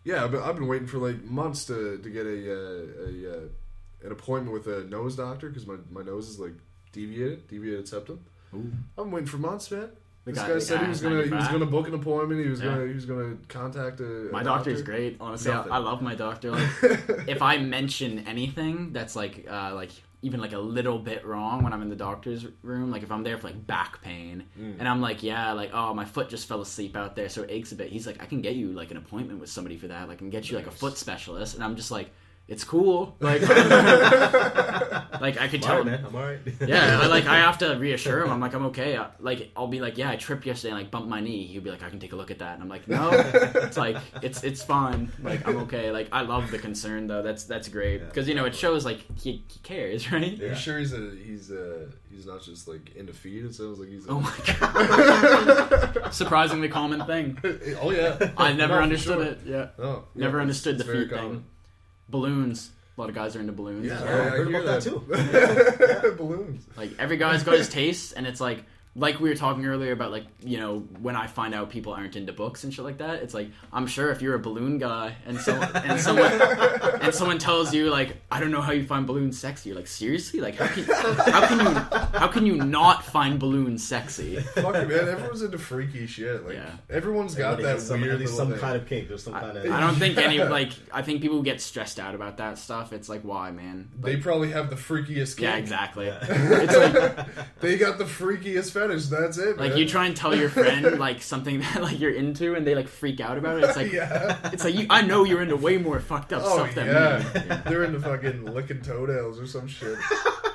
yeah, I've been waiting for like months to get an appointment with a nose doctor because my nose is like deviated septum. Ooh. I've been waiting for months, man. This guy said he was gonna book an appointment. He was gonna contact my doctor is great. Honestly, I love my doctor. Like, if I mention anything that's like even like a little bit wrong when I'm in the doctor's room, like if I'm there for like back pain and I'm like, oh, my foot just fell asleep out there, so it aches a bit. He's like, I can get you like an appointment with somebody for that. Like, I can get you like a foot specialist. And I'm just like, it's cool. Like, like I could tell him, man, I'm alright. Yeah, I have to reassure him. I'm like, I'm okay. I'll be like, yeah, I tripped yesterday and like bumped my knee. He'll be like, I can take a look at that. And I'm like, no, it's like it's fine. Like, I'm okay. Like, I love the concern though. That's great because it shows like he cares, right? Yeah. Are you sure he's not just like into feet? It sounds like he's. Oh my god! Surprisingly common thing. Oh yeah. I never understood it. Yeah. Oh, yeah, never understood the feet common thing. Balloons. A lot of guys are into balloons. Yeah, I heard about that too. Balloons. Like every guy's got his taste, and it's like we were talking earlier about like when I find out people aren't into books and shit like that. It's like I'm sure if you're a balloon guy and someone tells you like I don't know how you find balloons sexy. You're like seriously? Like how can you not find balloons sexy? Fuck it, man. Everyone's into freaky shit. Like everyone's got that weird little some thing. kind of kink. There's some kind of. I don't think I think people get stressed out about that stuff. It's like why, man? They probably have the freakiest kink. Yeah, exactly. Yeah. It's like they got the freakiest fetish. That's it, man. Like you try and tell your friend like something that like you're into, and they like freak out about it. It's like it's like I know you're into way more fucked up stuff than me. Yeah. They're into fucking licking toenails or some shit.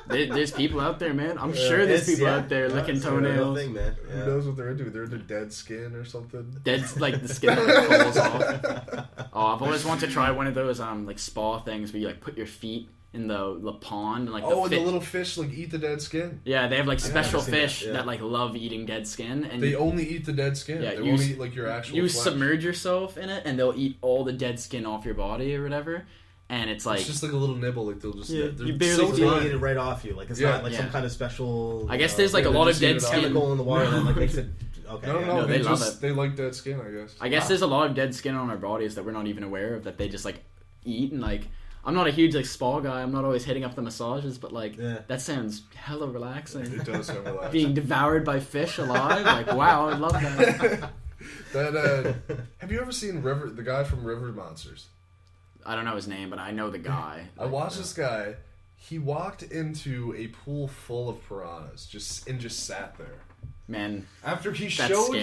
There's people out there, man. I'm sure there's people out there licking toenails. Thing, man. Who knows what they're into? They're into dead skin or something. Dead, like the skin like, falls off. Oh, I've always wanted to try one of those like spa things where you like put your feet in the pond and like and the little fish like eat the dead skin. Yeah, they have like special fish that like love eating dead skin, and they only eat the dead skin. Yeah, they won't eat like your actual. You flesh. submerge yourself in it, and they'll eat all the dead skin off your body or whatever. And it's like it's just like a little nibble. Like they'll just you barely so eat it right off you. Like it's not like some kind of special. I guess there's like a lot of dead skin chemical in the water that like makes it. Okay. No, they love it. They like dead skin, I guess. I guess there's a lot of dead skin on our bodies that we're not even aware of that they just like eat and like. I'm not a huge like spa guy. I'm not always hitting up the massages, but like that sounds hella relaxing. It does sound relaxing. Being devoured by fish alive, like wow, I love that. Have you ever seen the guy from River Monsters? I don't know his name, but I know the guy. I watched this guy. He walked into a pool full of piranhas, just sat there. Man, after he showed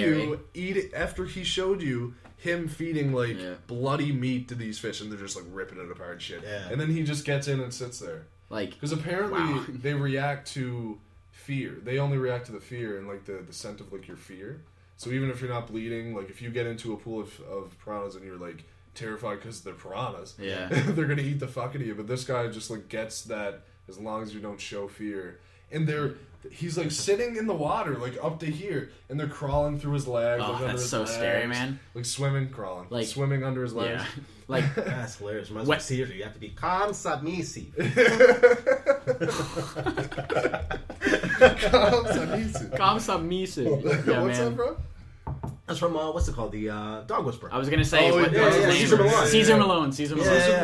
you him feeding like bloody meat to these fish, and they're just like ripping it apart and shit. Yeah. And then he just gets in and sits there. Like, because apparently they react to fear. They only react to the fear and like the scent of like your fear. So even if you're not bleeding, like if you get into a pool of piranhas and you're like terrified because they're piranhas, they're gonna eat the fuck out of you. But this guy just like gets that as long as you don't show fear. And he's like sitting in the water, like up to here, and they're crawling through his legs. Oh, like, that's so scary, man. Like crawling, like swimming under his legs. Yeah. Like that's hilarious. Reminds me of Caesar. You have to be calm, submissive. Calm submissive. Yeah, what's man. up, bro? That's from what's it called? The Dog Whisperer. I was gonna say, what's his name? Caesar Malone. Caesar Malone. Caesar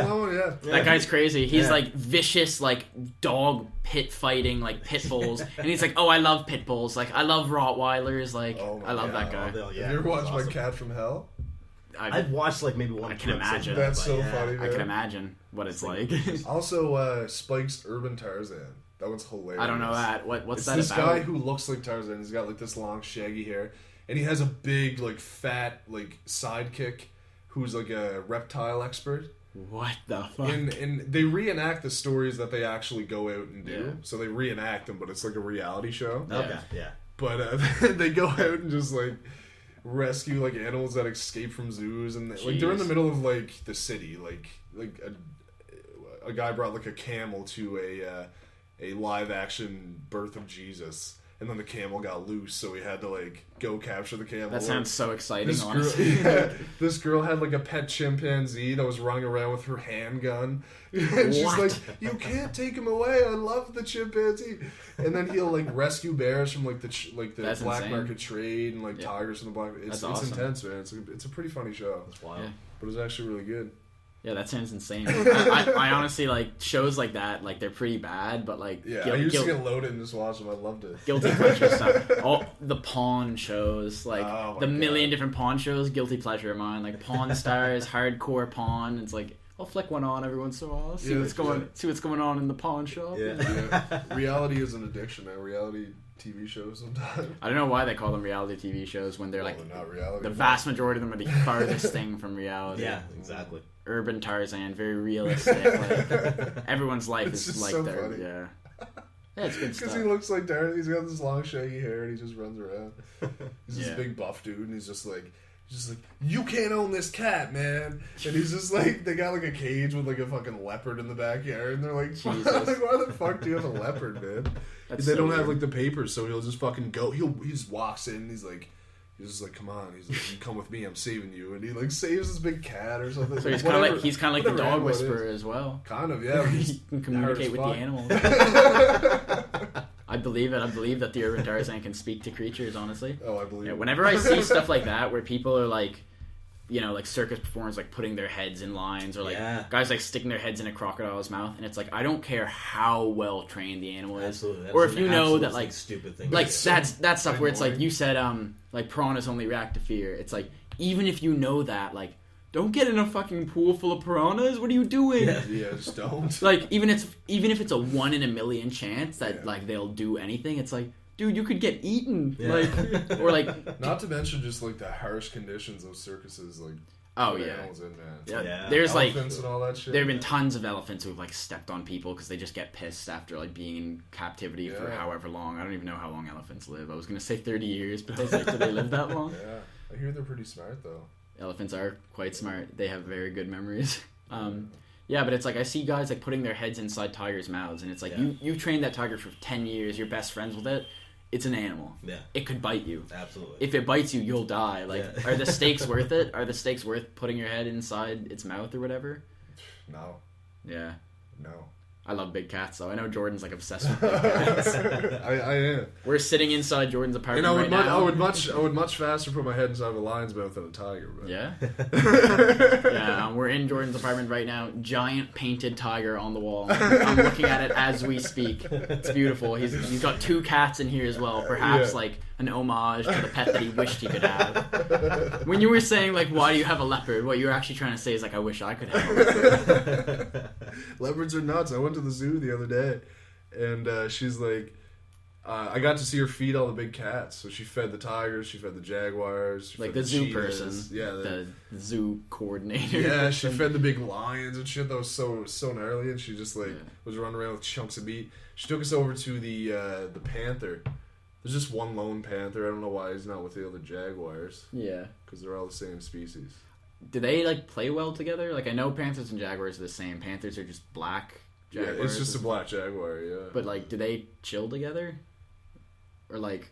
Malone. Yeah. That guy's crazy. He's like vicious, like dog pit fighting, like pit bulls, and he's like, oh, I love pit bulls. Like I love Rottweilers. Like I love that guy. Have you ever watched My Cat from Hell? I've watched like maybe one. I can imagine. That's so funny, man. I can imagine what it's like. Also, Spike's Urban Tarzan. That one's hilarious. I don't know that. What's that this about? This guy who looks like Tarzan. He's got like this long, shaggy hair, and he has a big, like, fat, like, sidekick who's like a reptile expert. What the fuck? And they reenact the stories that they actually go out and do. Yeah. So they reenact them, but it's like a reality show. Okay, yeah. But they go out and just like rescue like animals that escape from zoos, and like they're in the middle of like the city. Like a guy brought like a camel to a live action birth of Jesus. And then the camel got loose, so we had to like go capture the camel. That sounds so exciting, honestly. This girl had like a pet chimpanzee that was running around with her handgun. And she's like, you can't take him away. I love the chimpanzee. And then he'll like rescue bears from like the black market trade and like tigers from the black. It's intense, man. It's a pretty funny show. That's wild. Yeah. But it's actually really good. Yeah, that sounds insane. I honestly like shows like that. Like they're pretty bad, but like I used to get loaded and just watch them. I loved it. Guilty pleasure stuff. All the Pawn shows, like the million different Pawn shows. Guilty pleasure of mine. Like Pawn Stars, Hardcore Pawn. It's like I'll flick one on every once in a while. See what's going on in the pawn shop. Yeah. Reality is an addiction, man. Reality TV shows sometimes. I don't know why they call them reality TV shows when they're they're not reality. The vast majority of them are the farthest thing from reality. Yeah, exactly. Urban Tarzan, very realistic. Like everyone's life is like so their funny. Yeah, it's good stuff. Because he looks like Tarzan. He's got this long shaggy hair and he just runs around. He's this big buff dude and he's just like, you can't own this cat, man. And he's just like, they got like a cage with like a fucking leopard in the backyard, and they're like, like why the fuck do you have a leopard, man? They don't have like the papers, so he'll just fucking go. He just walks in, and he's just like, come on. He's like, you come with me, I'm saving you. And he like saves this big cat or something. So he's kind of like the Dog Whisperer as well. Kind of, yeah. He can communicate with the animals. I believe it. I believe that the Urban Tarzan can speak to creatures, honestly. Oh, I believe it. Whenever I see stuff like that, where people are like, like circus performers like putting their heads in lines, or like guys like sticking their heads in a crocodile's mouth, and it's like, I don't care how well trained the animal is, or if you know that like stupid thing, like that stuff where it's like you said, like piranhas only react to fear. It's like, even if you know that, like, don't get in a fucking pool full of piranhas. What are you doing? Yeah, just don't. Like, even if it's a 1 in a million chance that like they'll do anything, it's like, dude, you could get eaten. Like, or like, not to mention just like the harsh conditions of circuses, like. Animals in, man. Yeah. There's elephants and all that shit. There have been tons of elephants who've like stepped on people because they just get pissed after like being in captivity for however long. I don't even know how long elephants live. I was gonna say 30 years, but I was like, do they live that long? Yeah, I hear they're pretty smart though. Elephants are quite smart. They have very good memories. Yeah, but it's like I see guys like putting their heads inside tigers' mouths, and it's like you trained that tiger for 10 years. You're best friends with it. It's an animal. Yeah. It could bite you. Absolutely. If it bites you, you'll die. Like, are the stakes worth it? Are the stakes worth putting your head inside its mouth or whatever? No. Yeah. No. I love big cats, though. I know Jordan's like obsessed with big cats. I am. We're sitting inside Jordan's apartment now. I would much faster put my head inside of a lion's mouth than a tiger. But. Yeah. Yeah. We're in Jordan's apartment right now. Giant painted tiger on the wall. I'm looking at it as we speak. It's beautiful. He's got 2 cats in here as well. Perhaps like an homage to the pet that he wished he could have. When you were saying like, why do you have a leopard? What you were actually trying to say is like, I wish I could have a leopard. Leopards are nuts. I went to the zoo the other day, and she's like, I got to see her feed all the big cats. So she fed the tigers, she fed the jaguars, like the zoo cheetahs, person, the zoo coordinator. Yeah, she fed the big lions and shit. That was so gnarly, and she just like was running around with chunks of meat. She took us over to the panther. There's just one lone panther. I don't know why he's not with the other jaguars. Yeah, because they're all the same species. Do they like play well together? Like I know panthers and jaguars are the same. Panthers are just black. Jaguars. Yeah, it's just a black jaguar. Yeah. But like, do they chill together? Or like,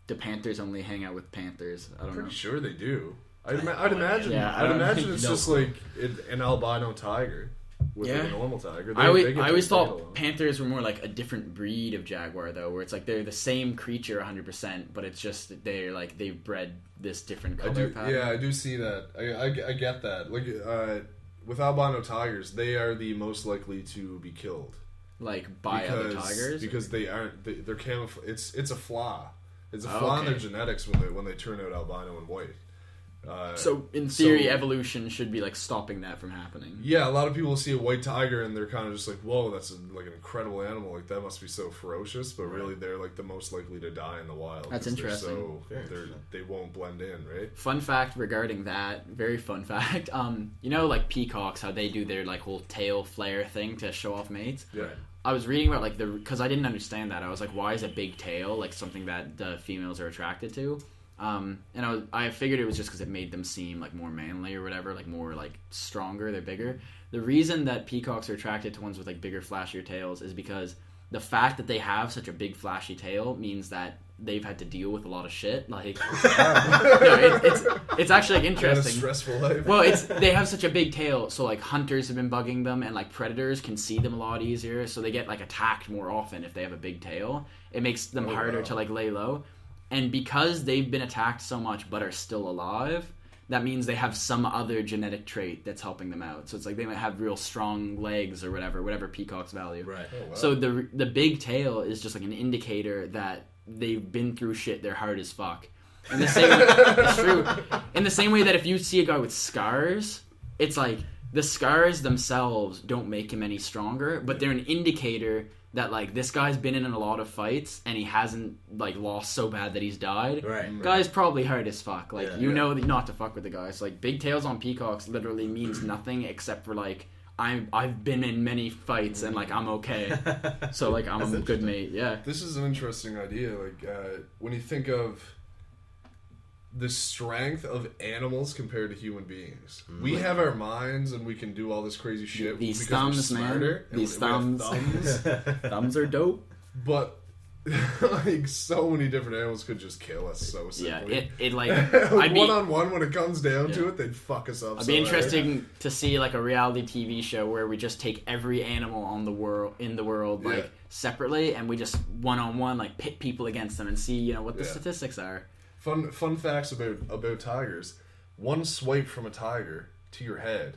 do panthers only hang out with panthers? I don't know. Pretty sure they do. I'd imagine. Yeah, I'd imagine it's just like an albino tiger with like a normal tiger. I always thought panthers were more like a different breed of jaguar, though, where it's like they're the same creature 100%, but it's just they've bred this different color pattern. Yeah, I do see that. I get that. Like with albino tigers, they are the most likely to be killed. Like by other tigers, because they're camouflage. It's a flaw. It's a flaw in their genetics when they turn out albino and white. So in theory, evolution should be like stopping that from happening. Yeah, a lot of people see a white tiger and they're kind of just like, "Whoa, that's like an incredible animal! Like that must be so ferocious." But really, they're like the most likely to die in the wild. That's interesting. They won't blend in, right? Fun fact regarding that, very fun fact. You know, like peacocks, how they do their like whole tail flare thing to show off mates. Yeah. I was reading about like because I didn't understand that. I was like, why is a big tail like something that the females are attracted to? And I figured it was just because it made them seem like more manly or whatever, like more like stronger. They're bigger. The reason that peacocks are attracted to ones with like bigger, flashier tails is because the fact that they have such a big, flashy tail means that they've had to deal with a lot of shit. Like, it's actually like interesting. Stressful life. Well, they have such a big tail, so like hunters have been bugging them, and like predators can see them a lot easier, so they get like attacked more often if they have a big tail. It makes them harder to like lay low. And because they've been attacked so much but are still alive, that means they have some other genetic trait that's helping them out. So it's like they might have real strong legs or whatever peacocks value. Right. Oh, wow. So the big tail is just like an indicator that they've been through shit, they're hard as fuck. In the same it's true. In the same way that if you see a guy with scars, it's like the scars themselves don't make him any stronger, but they're an indicator that like this guy's been in a lot of fights and he hasn't like lost so bad that he's died. Right. Guy's probably hard as fuck. Like know not to fuck with the guy. So like big tails on peacocks literally means nothing except for like I've been in many fights and like I'm okay. So like I'm a good mate. Yeah. This is an interesting idea. Like when you think of the strength of animals compared to human beings. We have our minds and we can do all this crazy shit. These thumbs, man. These thumbs. Thumbs are dope. But like so many different animals could just kill us so simply. Yeah, it like one-on-one when it comes down to it, they'd fuck us up. It'd be interesting to see like a reality TV show where we just take every animal in the world like separately and we just one-on-one like pit people against them and see what the statistics are. Fun facts about tigers. One swipe from a tiger to your head's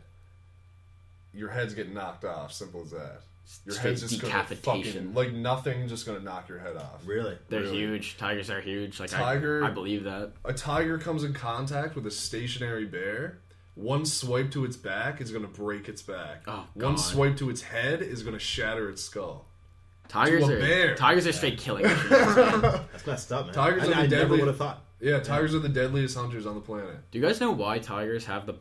getting knocked off. Simple as that. Your head's just gonna fucking like nothing, just gonna knock your head off. Really? They're huge. Tigers are huge. Like I believe that. A tiger comes in contact with a stationary bear. One swipe to its back is gonna break its back. Oh, God. One swipe to its head is gonna shatter its skull. Tigers are straight killing machines, man. That's messed up, man. Tigers I never would have thought. Yeah, tigers are the deadliest hunters on the planet. Do you guys know why tigers have the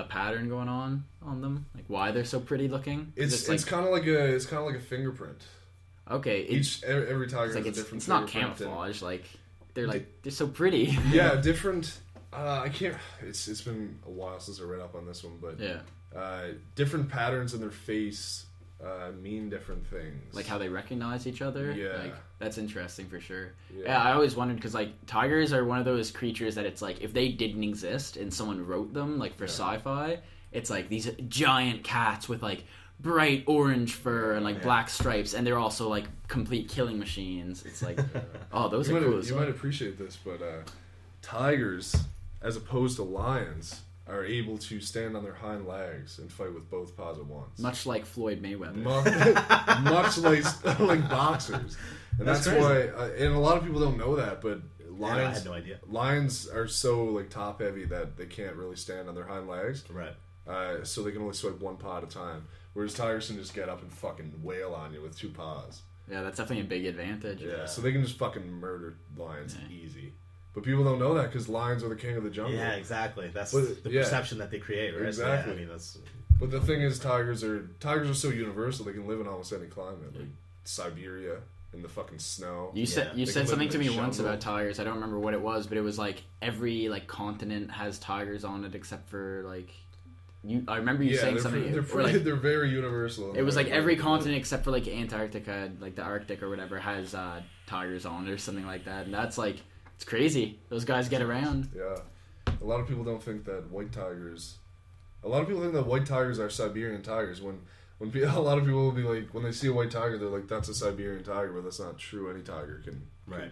pattern going on them? Like why they're so pretty looking? It's kind of like a fingerprint. Okay, every tiger has a different. It's not camouflage. Like they're so pretty. Yeah, different. I can't. It's been a while since I read up on this one, but different patterns in their face mean different things. Like how they recognize each other. Yeah, like, that's interesting for sure. Yeah, I always wondered because like tigers are one of those creatures that it's like if they didn't exist and someone wrote them like for sci-fi, it's like these giant cats with like bright orange fur and like black stripes, and they're also like complete killing machines. It's like, oh, those are cool. You might appreciate this, but tigers, as opposed to lions, are able to stand on their hind legs and fight with both paws at once. Much like Floyd Mayweather. Much like boxers. And that's why, and a lot of people don't know that, but lions, I had no idea. Lions are so like top heavy that they can't really stand on their hind legs. Right. So they can only swipe one paw at a time. Whereas tigers can just get up and fucking wail on you with two paws. Yeah, that's definitely a big advantage. Yeah, so they can just fucking murder lions easy. But people don't know that because lions are the king of the jungle. Yeah, exactly. That's the perception that they create, right? Exactly. So, I mean, that's... But the thing is, tigers are so universal. They can live in almost any climate, like Siberia in the fucking snow. You said something to me once about tigers. I don't remember what it was, but it was like every like continent has tigers on it except for like. I remember you saying something. They're very universal. It was like every continent except for like Antarctica, like the Arctic or whatever, has tigers on it or something like that, and that's like. It's crazy. Those guys get around. Yeah. A lot of people don't think that white tigers... A lot of people think that white tigers are Siberian tigers when when a lot of people will be like, when they see a white tiger, they're like, that's a Siberian tiger, but that's not true. Any tiger can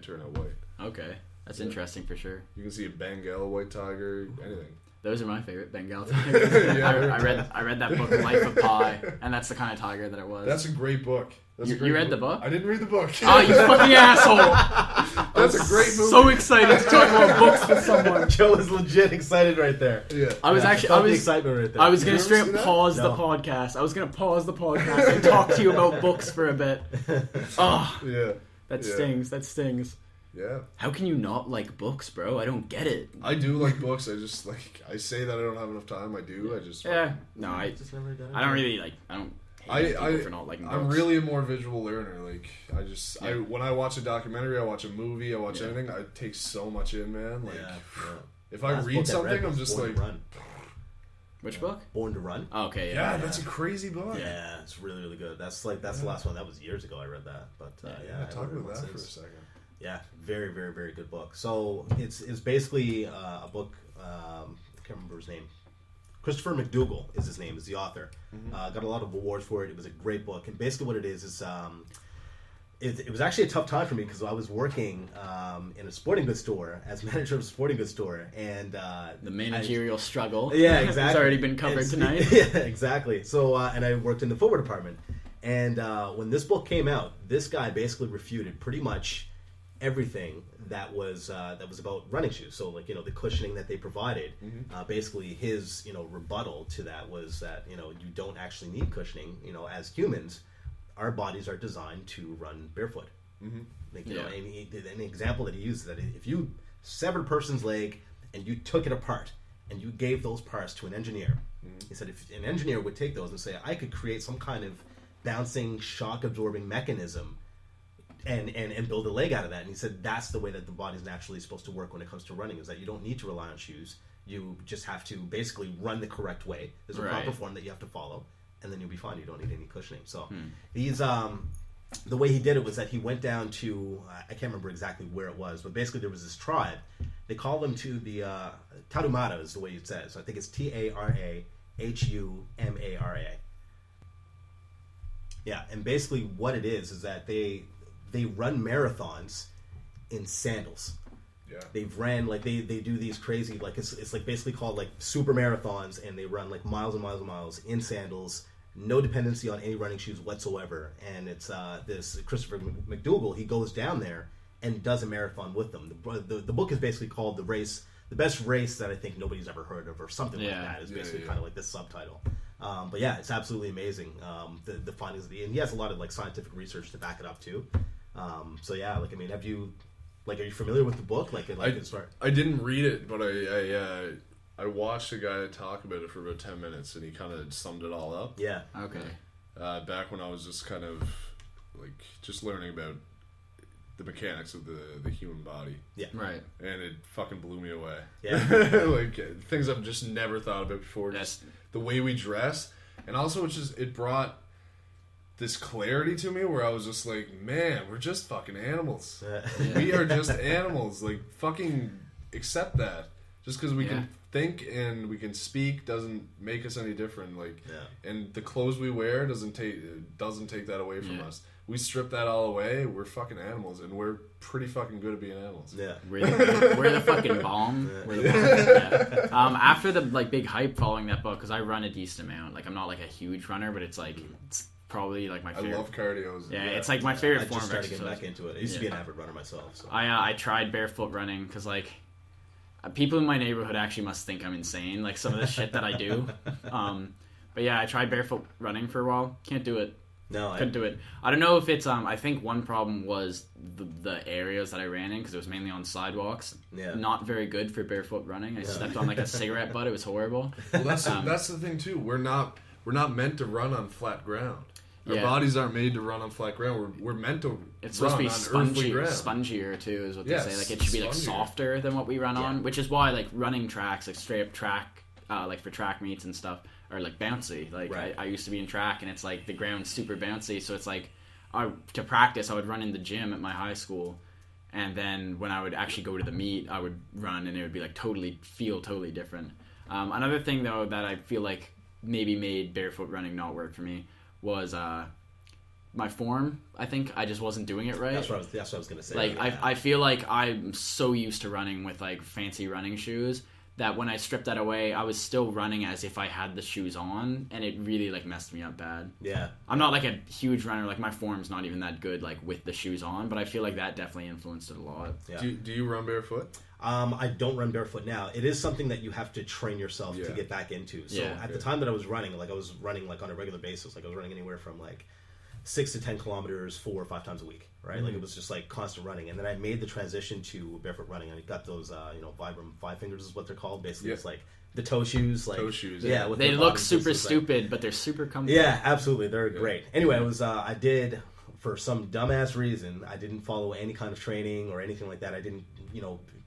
turn out white. Okay, that's interesting for sure. You can see a Bengal white tiger, anything. Those are my favorite Bengal tigers. I read that book, Life of Pi, and that's the kind of tiger that it was. That's a great book. You read the book? I didn't read the book. Oh, you fucking asshole! That's a great movie. So excited to talk about books with someone. Joe is legit excited right there. Yeah, I was the excitement right there. I was gonna straight up pause the podcast. I was gonna pause the podcast and talk to you about books for a bit. Oh, yeah, that stings. That stings. Yeah. How can you not like books, bro? I don't get it. I do like books. I just I say that I don't have enough time. I do. I just no. I don't really like. I don't. People for not liking books. I'm really a more visual learner. Like when I watch a documentary, I watch a movie, I watch anything. I take so much in, man. Like if I read something, I'm just like. Which book? Born to Run. Oh, okay, yeah, that's a crazy book. Yeah, it's really, really good. That's the last one. That was years ago. I read that, but talk about that for a second. Yeah, very, very, very good book. So it's basically a book. I can't remember his name. Christopher McDougall is his name. Is the author. Got a lot of awards for it. It was a great book. And basically, what it is it was actually a tough time for me because I was working in a sporting goods store as manager of a sporting goods store, and the managerial struggle. Yeah, exactly. It's already been covered tonight. Yeah, exactly. So and I worked in the footwear department, and when this book came out, this guy basically refuted pretty much everything that was about running shoes. So the cushioning that they provided, basically his rebuttal to that was that you don't actually need cushioning. As humans, our bodies are designed to run barefoot. And an example that he used is that if you severed a person's leg and you took it apart and you gave those parts to an engineer, he said if an engineer would take those and say, I could create some kind of bouncing shock absorbing mechanism and build a leg out of that. And he said that's the way that the body's naturally supposed to work when it comes to running, is that you don't need to rely on shoes. You just have to basically run the correct way. There's a proper form that you have to follow, and then you'll be fine. You don't need any cushioning. So he's the way he did it was that he went down to I can't remember exactly where it was, but basically there was this tribe. They call them to the Tarahumara is the way it says. So I think it's Tarahumara. Yeah, and basically what it is that they run marathons in sandals. Yeah. They've ran they do these crazy it's basically called super marathons, and they run miles and miles and miles in sandals, no dependency on any running shoes whatsoever. And it's this Christopher McDougall, he goes down there and does a marathon with them. The book is basically called the best race that I think nobody's ever heard of, or something like that is basically kind of like this subtitle. But yeah, it's absolutely amazing. The findings and he has a lot of scientific research to back it up too. So yeah, have you are you familiar with the book? I didn't read it, but I watched a guy talk about it for about 10 minutes, and he kind of summed it all up. Yeah. Okay. Back when I was just kind of just learning about the mechanics of the human body. Yeah. Right. And it fucking blew me away. Yeah. Things I've just never thought about before. Just the way we dress, and also it brought this clarity to me where I was just like, man, we're just fucking animals. We are just animals. Fucking accept that. Just because we can think and we can speak doesn't make us any different. And the clothes we wear doesn't take that away from us. We strip that all away, we're fucking animals, and we're pretty fucking good at being animals. Yeah, we're the fucking bomb. We're the bomb. Yeah. After the big hype following that book, because I run a decent amount. I'm not a huge runner, but it's it's probably my favorite. I love cardio. Yeah, it's my favorite form of exercise. I just started getting back into it. I used to be an avid runner myself. So. I tried barefoot running because people in my neighborhood actually must think I'm insane. Some of the shit that I do. But yeah, I tried barefoot running for a while. Can't do it. No, couldn't do it. I don't know if it's I think one problem was the areas that I ran in, because it was mainly on sidewalks. Yeah. Not very good for barefoot running. I stepped on a cigarette butt. It was horrible. Well, that's the thing too. We're not meant to run on flat ground. Our bodies aren't made to run on flat ground. We're meant to. It's supposed to be spongier too, is what they say. It should be softer than what we run on, which is why running tracks, straight up track, for track meets and stuff, are bouncy. I used to be in track, and it's the ground's super bouncy, so it's to practice I would run in the gym at my high school, and then when I would actually go to the meet I would run, and it would be totally different. Another thing though that I feel maybe made barefoot running not work for me was my form. I think I just wasn't doing it right. That's what I was gonna say. Like I feel like I'm so used to running with like fancy running shoes that when I stripped that away, I was still running as if I had the shoes on, and it really like messed me up bad. Yeah. I'm not like a huge runner. Like my form's not even that good like with the shoes on, but I feel like that definitely influenced it a lot. Yeah. Do you run barefoot? I don't run barefoot now. It is something that you have to train yourself to get back into. So at the time that I was running like on a regular basis. Like I was running anywhere from like 6 to 10 kilometers 4 or 5 times a week, right? Like it was just like constant running. And then I made the transition to barefoot running. I got those, Vibram 5 fingers is what they're called. Basically, it's like the toe shoes. Like, toe shoes. Yeah. They look super stupid, but they're super comfortable. Yeah, absolutely. They're great. Anyway, I did, for some dumbass reason, I didn't follow any kind of training or anything like that. I didn't,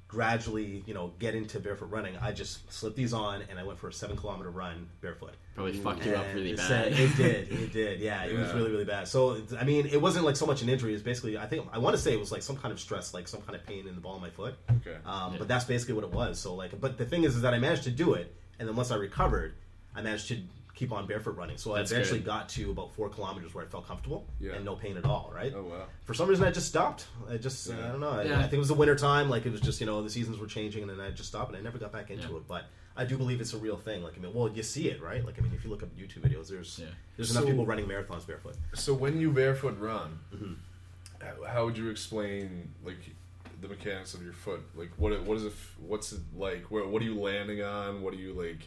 gradually, get into barefoot running. I just slipped these on and I went for a 7-kilometer run barefoot. Probably fucked you up really bad. It did. Yeah, it was really, really bad. So, I mean, it wasn't like so much an injury. It's basically, I want to say it was like some kind of stress, like some kind of pain in the ball of my foot. Okay. But that's basically what it was. So, but the thing is that I managed to do it. And then once I recovered, I managed to keep on barefoot running. So I eventually got to about 4 kilometers where I felt comfortable and no pain at all, right? Oh, wow. For some reason, I just stopped. I don't know. I think it was the winter time. Like, it was just, the seasons were changing, and then I just stopped, and I never got back into it. But I do believe it's a real thing. Like, you see it, right? Like, if you look up YouTube videos, there's enough people running marathons barefoot. So when you barefoot run, how would you explain, like, the mechanics of your foot? Like, what's it like? What are you landing on? What are you, like...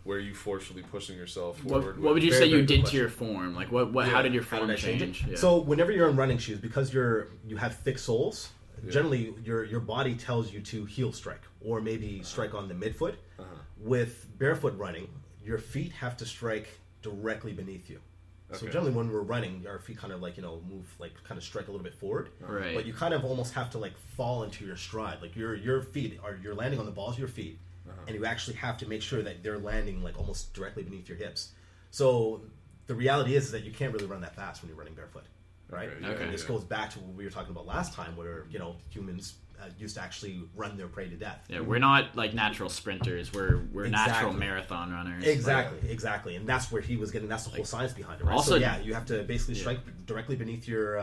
Where are you forcefully pushing yourself forward? What would you say you did to your form? Like, how did your form change? Yeah. So whenever you're in running shoes, because you have thick soles, generally your body tells you to heel strike or maybe strike on the midfoot. With barefoot running, your feet have to strike directly beneath you. So generally when we're running, our feet kind of like, move, like kind of strike a little bit forward. Right. But you kind of almost have to like fall into your stride. Like your feet you're landing on the balls of your feet. And you actually have to make sure that they're landing like almost directly beneath your hips. So the reality is that you can't really run that fast when you're running barefoot, right? And this goes back to what we were talking about last time, where humans used to actually run their prey to death. Yeah, we're not like natural sprinters. We're natural marathon runners. Exactly. And that's where he was getting. That's the whole science behind it. Right? Also, you have to basically strike directly beneath your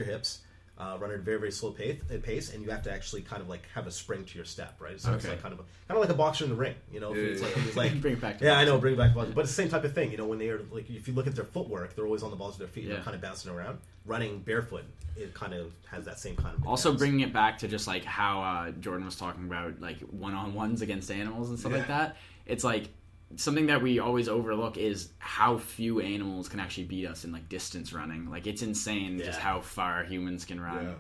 hips. Run at a very, very slow pace, and you have to actually kind of like have a spring to your step, right? So it's like kind of like a boxer in the ring, It's like bring it back. I know, bring it back to boxing, but it's the same type of thing, when they are like, if you look at their footwork, they're always on the balls of their feet, they're kind of bouncing around. Running barefoot, it kind of has that same kind of. Also, bringing it back to just like how Jordan was talking about, like one-on-ones against animals and stuff like that. It's like. Something that we always overlook is how few animals can actually beat us in like distance running. Like it's insane just how far humans can run.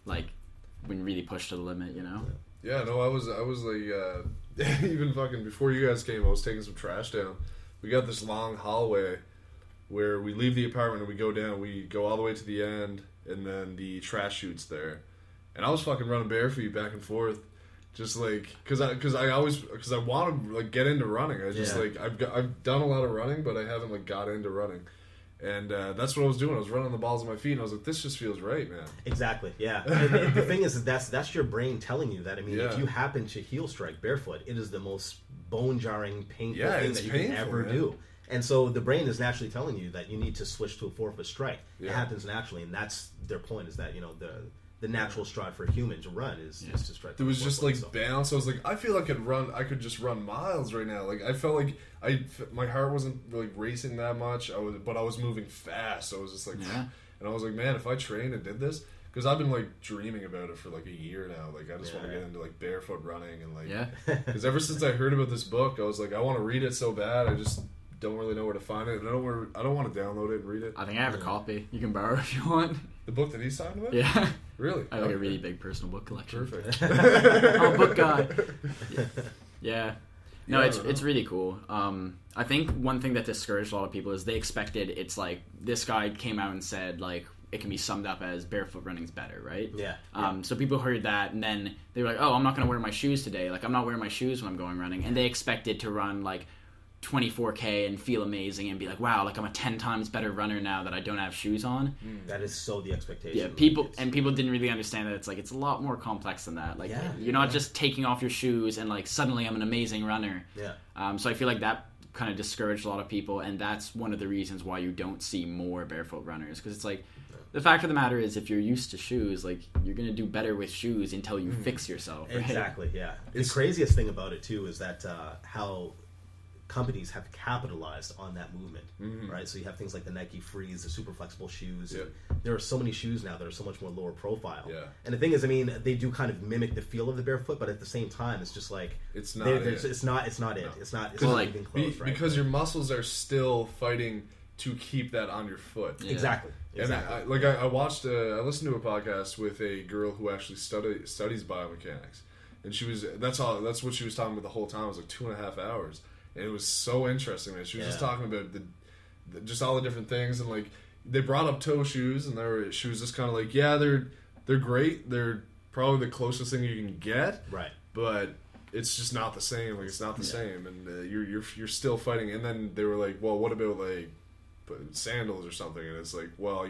Like when really pushed to the limit, Yeah, no, I was like even fucking before you guys came, I was taking some trash down. We got this long hallway where we leave the apartment and we go down. We go all the way to the end, and then the trash chute's there. And I was fucking running barefoot back and forth. Just like, cause I want to like get into running. I just like I've done a lot of running, but I haven't like got into running, and that's what I was doing. I was running on the balls of my feet, and I was like, this just feels right, man. Exactly, yeah. And the thing is that's your brain telling you that. I mean, if you happen to heel strike barefoot, it is the most bone jarring, painful thing that you can ever do. And so the brain is naturally telling you that you need to switch to a forefoot strike. It happens naturally, and that's their point. Is that the natural stride for a human to run is to strike. There was just like bounce. I was like, I feel like I could just run miles right now. Like I felt like my heart wasn't like racing that much. But I was moving fast. So I was just like, and I was like, man, if I trained and did this, because I've been like dreaming about it for like a year now. Like I just want to get into like barefoot running and like, because ever since I heard about this book, I was like, I want to read it so bad. I just don't really know where to find it. I don't want to download it and read it. I think I have a copy. You can borrow if you want. The book that he's talking about? Yeah. Really? I have like a really big personal book collection. Perfect. I'm a book guy. Yeah. No, it's really cool. I think one thing that discouraged a lot of people is they expected it's like this guy came out and said like it can be summed up as barefoot running's better, right? Yeah. So people heard that and then they were like, oh, I'm not going to wear my shoes today. Like I'm not wearing my shoes when I'm going running. And they expected to run like 24K and feel amazing and be like, wow, like I'm a 10 times better runner now that I don't have shoes on. That is so the expectation. Yeah, people didn't really understand that it's like it's a lot more complex than that. Like you're not just taking off your shoes and like suddenly I'm an amazing runner. Yeah. So I feel like that kind of discouraged a lot of people, and that's one of the reasons why you don't see more barefoot runners, because it's like, the fact of the matter is, if you're used to shoes, like, you're gonna do better with shoes until you fix yourself. Right? Exactly. Yeah. The craziest thing about it too is that how companies have capitalized on that movement, right? So you have things like the Nike Freeze, the super flexible shoes. Yep. There are so many shoes now that are so much more lower profile. Yeah. And the thing is, I mean, they do kind of mimic the feel of the barefoot, but at the same time, it's just like it's not. It's not it. No. It's not like, even close, right? Because your muscles are still fighting to keep that on your foot. Yeah. Exactly. And I watched, I listened to a podcast with a girl who actually studies biomechanics, and that's what she was talking about the whole time. It was like 2.5 hours, and it was so interesting. Man. She was just talking about just all the different things, and like they brought up toe shoes, and she was just kind of like, yeah, they're great. They're probably the closest thing you can get, right? But it's just not the same. Like, it's not the same, and you're still fighting. And then they were like, well, what about like sandals or something? And it's like, well,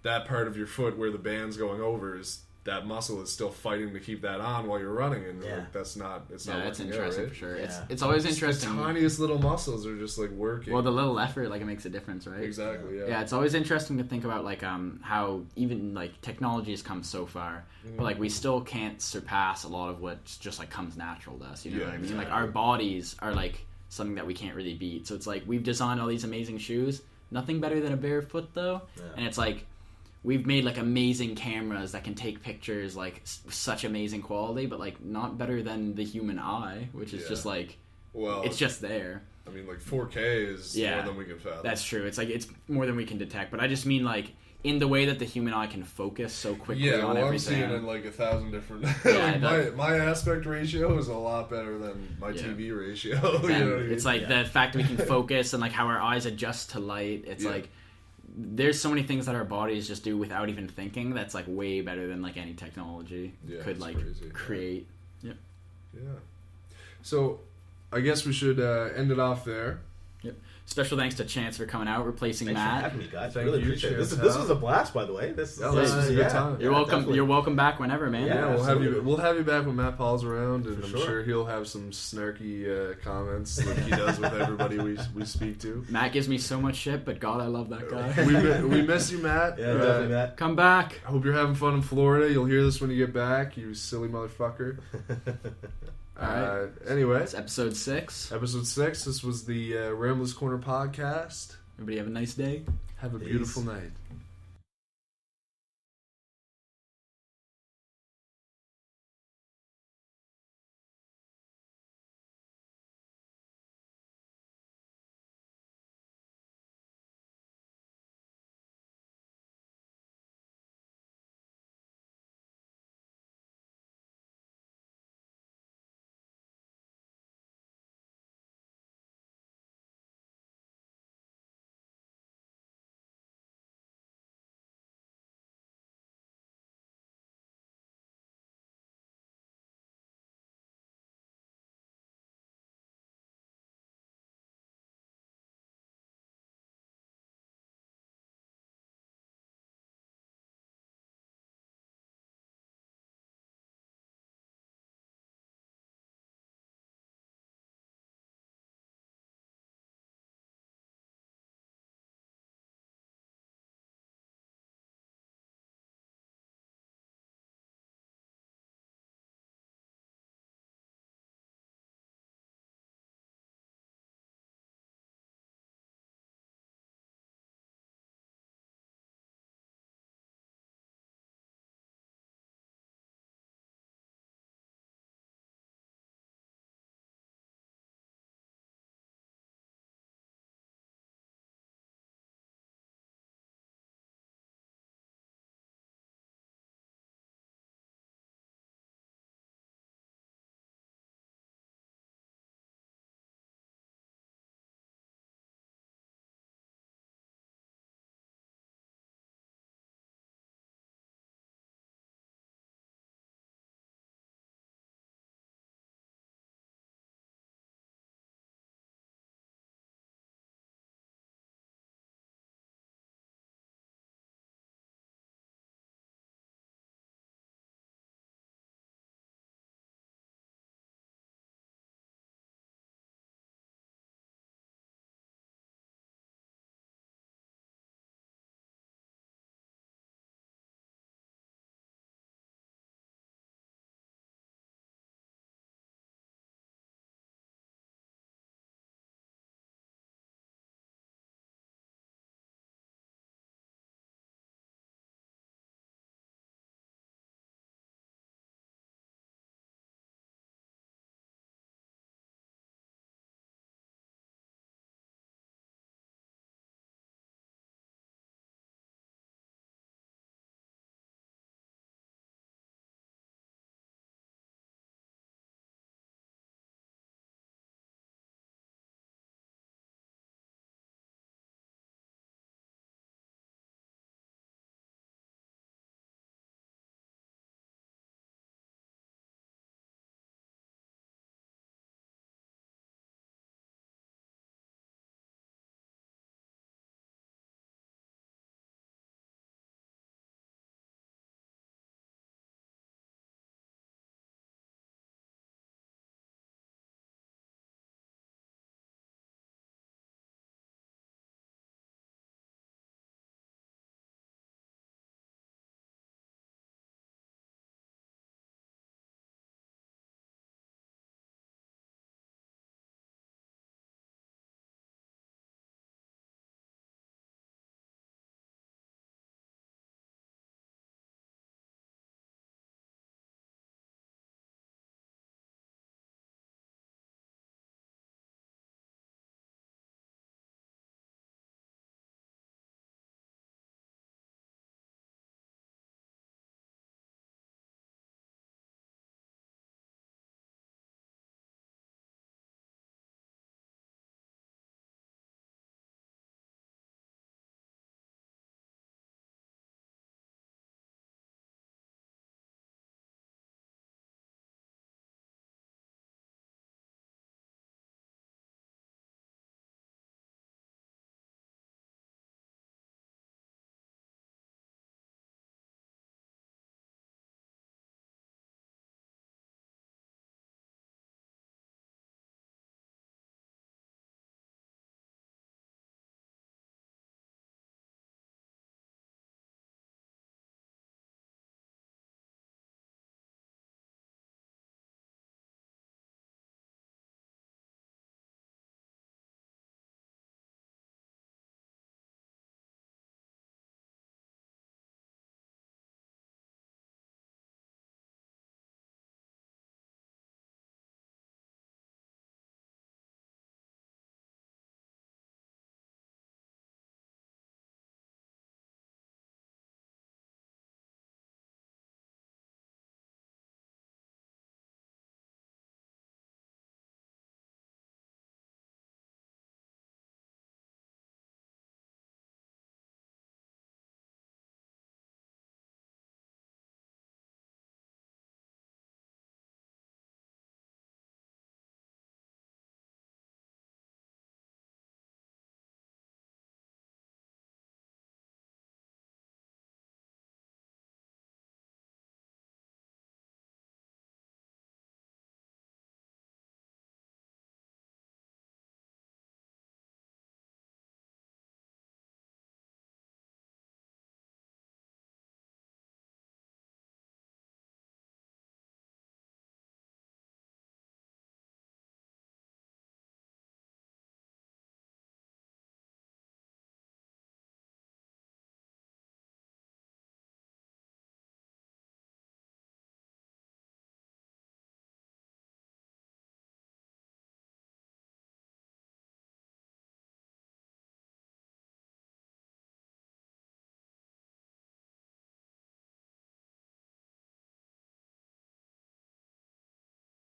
that part of your foot where the band's going over, is that muscle is still fighting to keep that on while you're running, and like, that's not that's interesting right? for sure. It's always interesting. The tiniest little muscles are just like working. Well, the little effort, like, it makes a difference, right? Exactly. Yeah, it's always interesting to think about, like, how even like technology has come so far, but like we still can't surpass a lot of what just like comes natural to us. You know what I mean? Like, our bodies are like something that we can't really beat. So it's like, we've designed all these amazing shoes. Nothing better than a barefoot, though. Yeah. And it's like, we've made like amazing cameras that can take pictures like such amazing quality, but like not better than the human eye, which is just like, well, it's just there. I mean, like 4K is more than we can fathom. That's true. It's like, it's more than we can detect. But I just mean like, in the way that the human eye can focus so quickly on everything. I'm seeing in like 1,000 different. Like my aspect ratio is a lot better than my TV ratio. You know what I mean? It's like the fact that we can focus and like how our eyes adjust to light. It's like, there's so many things that our bodies just do without even thinking. That's like way better than like any technology could like create. Yeah. So, I guess we should end it off there. Yep. Special thanks to Chance for coming out, replacing Thanks Matt. For having me, guys. I really appreciate it. This was a blast, by the way. This was a good time. You're welcome. Definitely. You're welcome back whenever, man. Yeah, we'll have you back when Matt Paul's around, and I'm sure he'll have some snarky comments like he does with everybody we speak to. Matt gives me so much shit, but God, I love that guy. We miss you, Matt. Yeah, definitely, Matt. Come back. I hope you're having fun in Florida. You'll hear this when you get back, you silly motherfucker. Alright. Anyway, it's episode 6. Episode 6. This was the Rambler's Corner podcast. Everybody have a nice day. Have a beautiful night.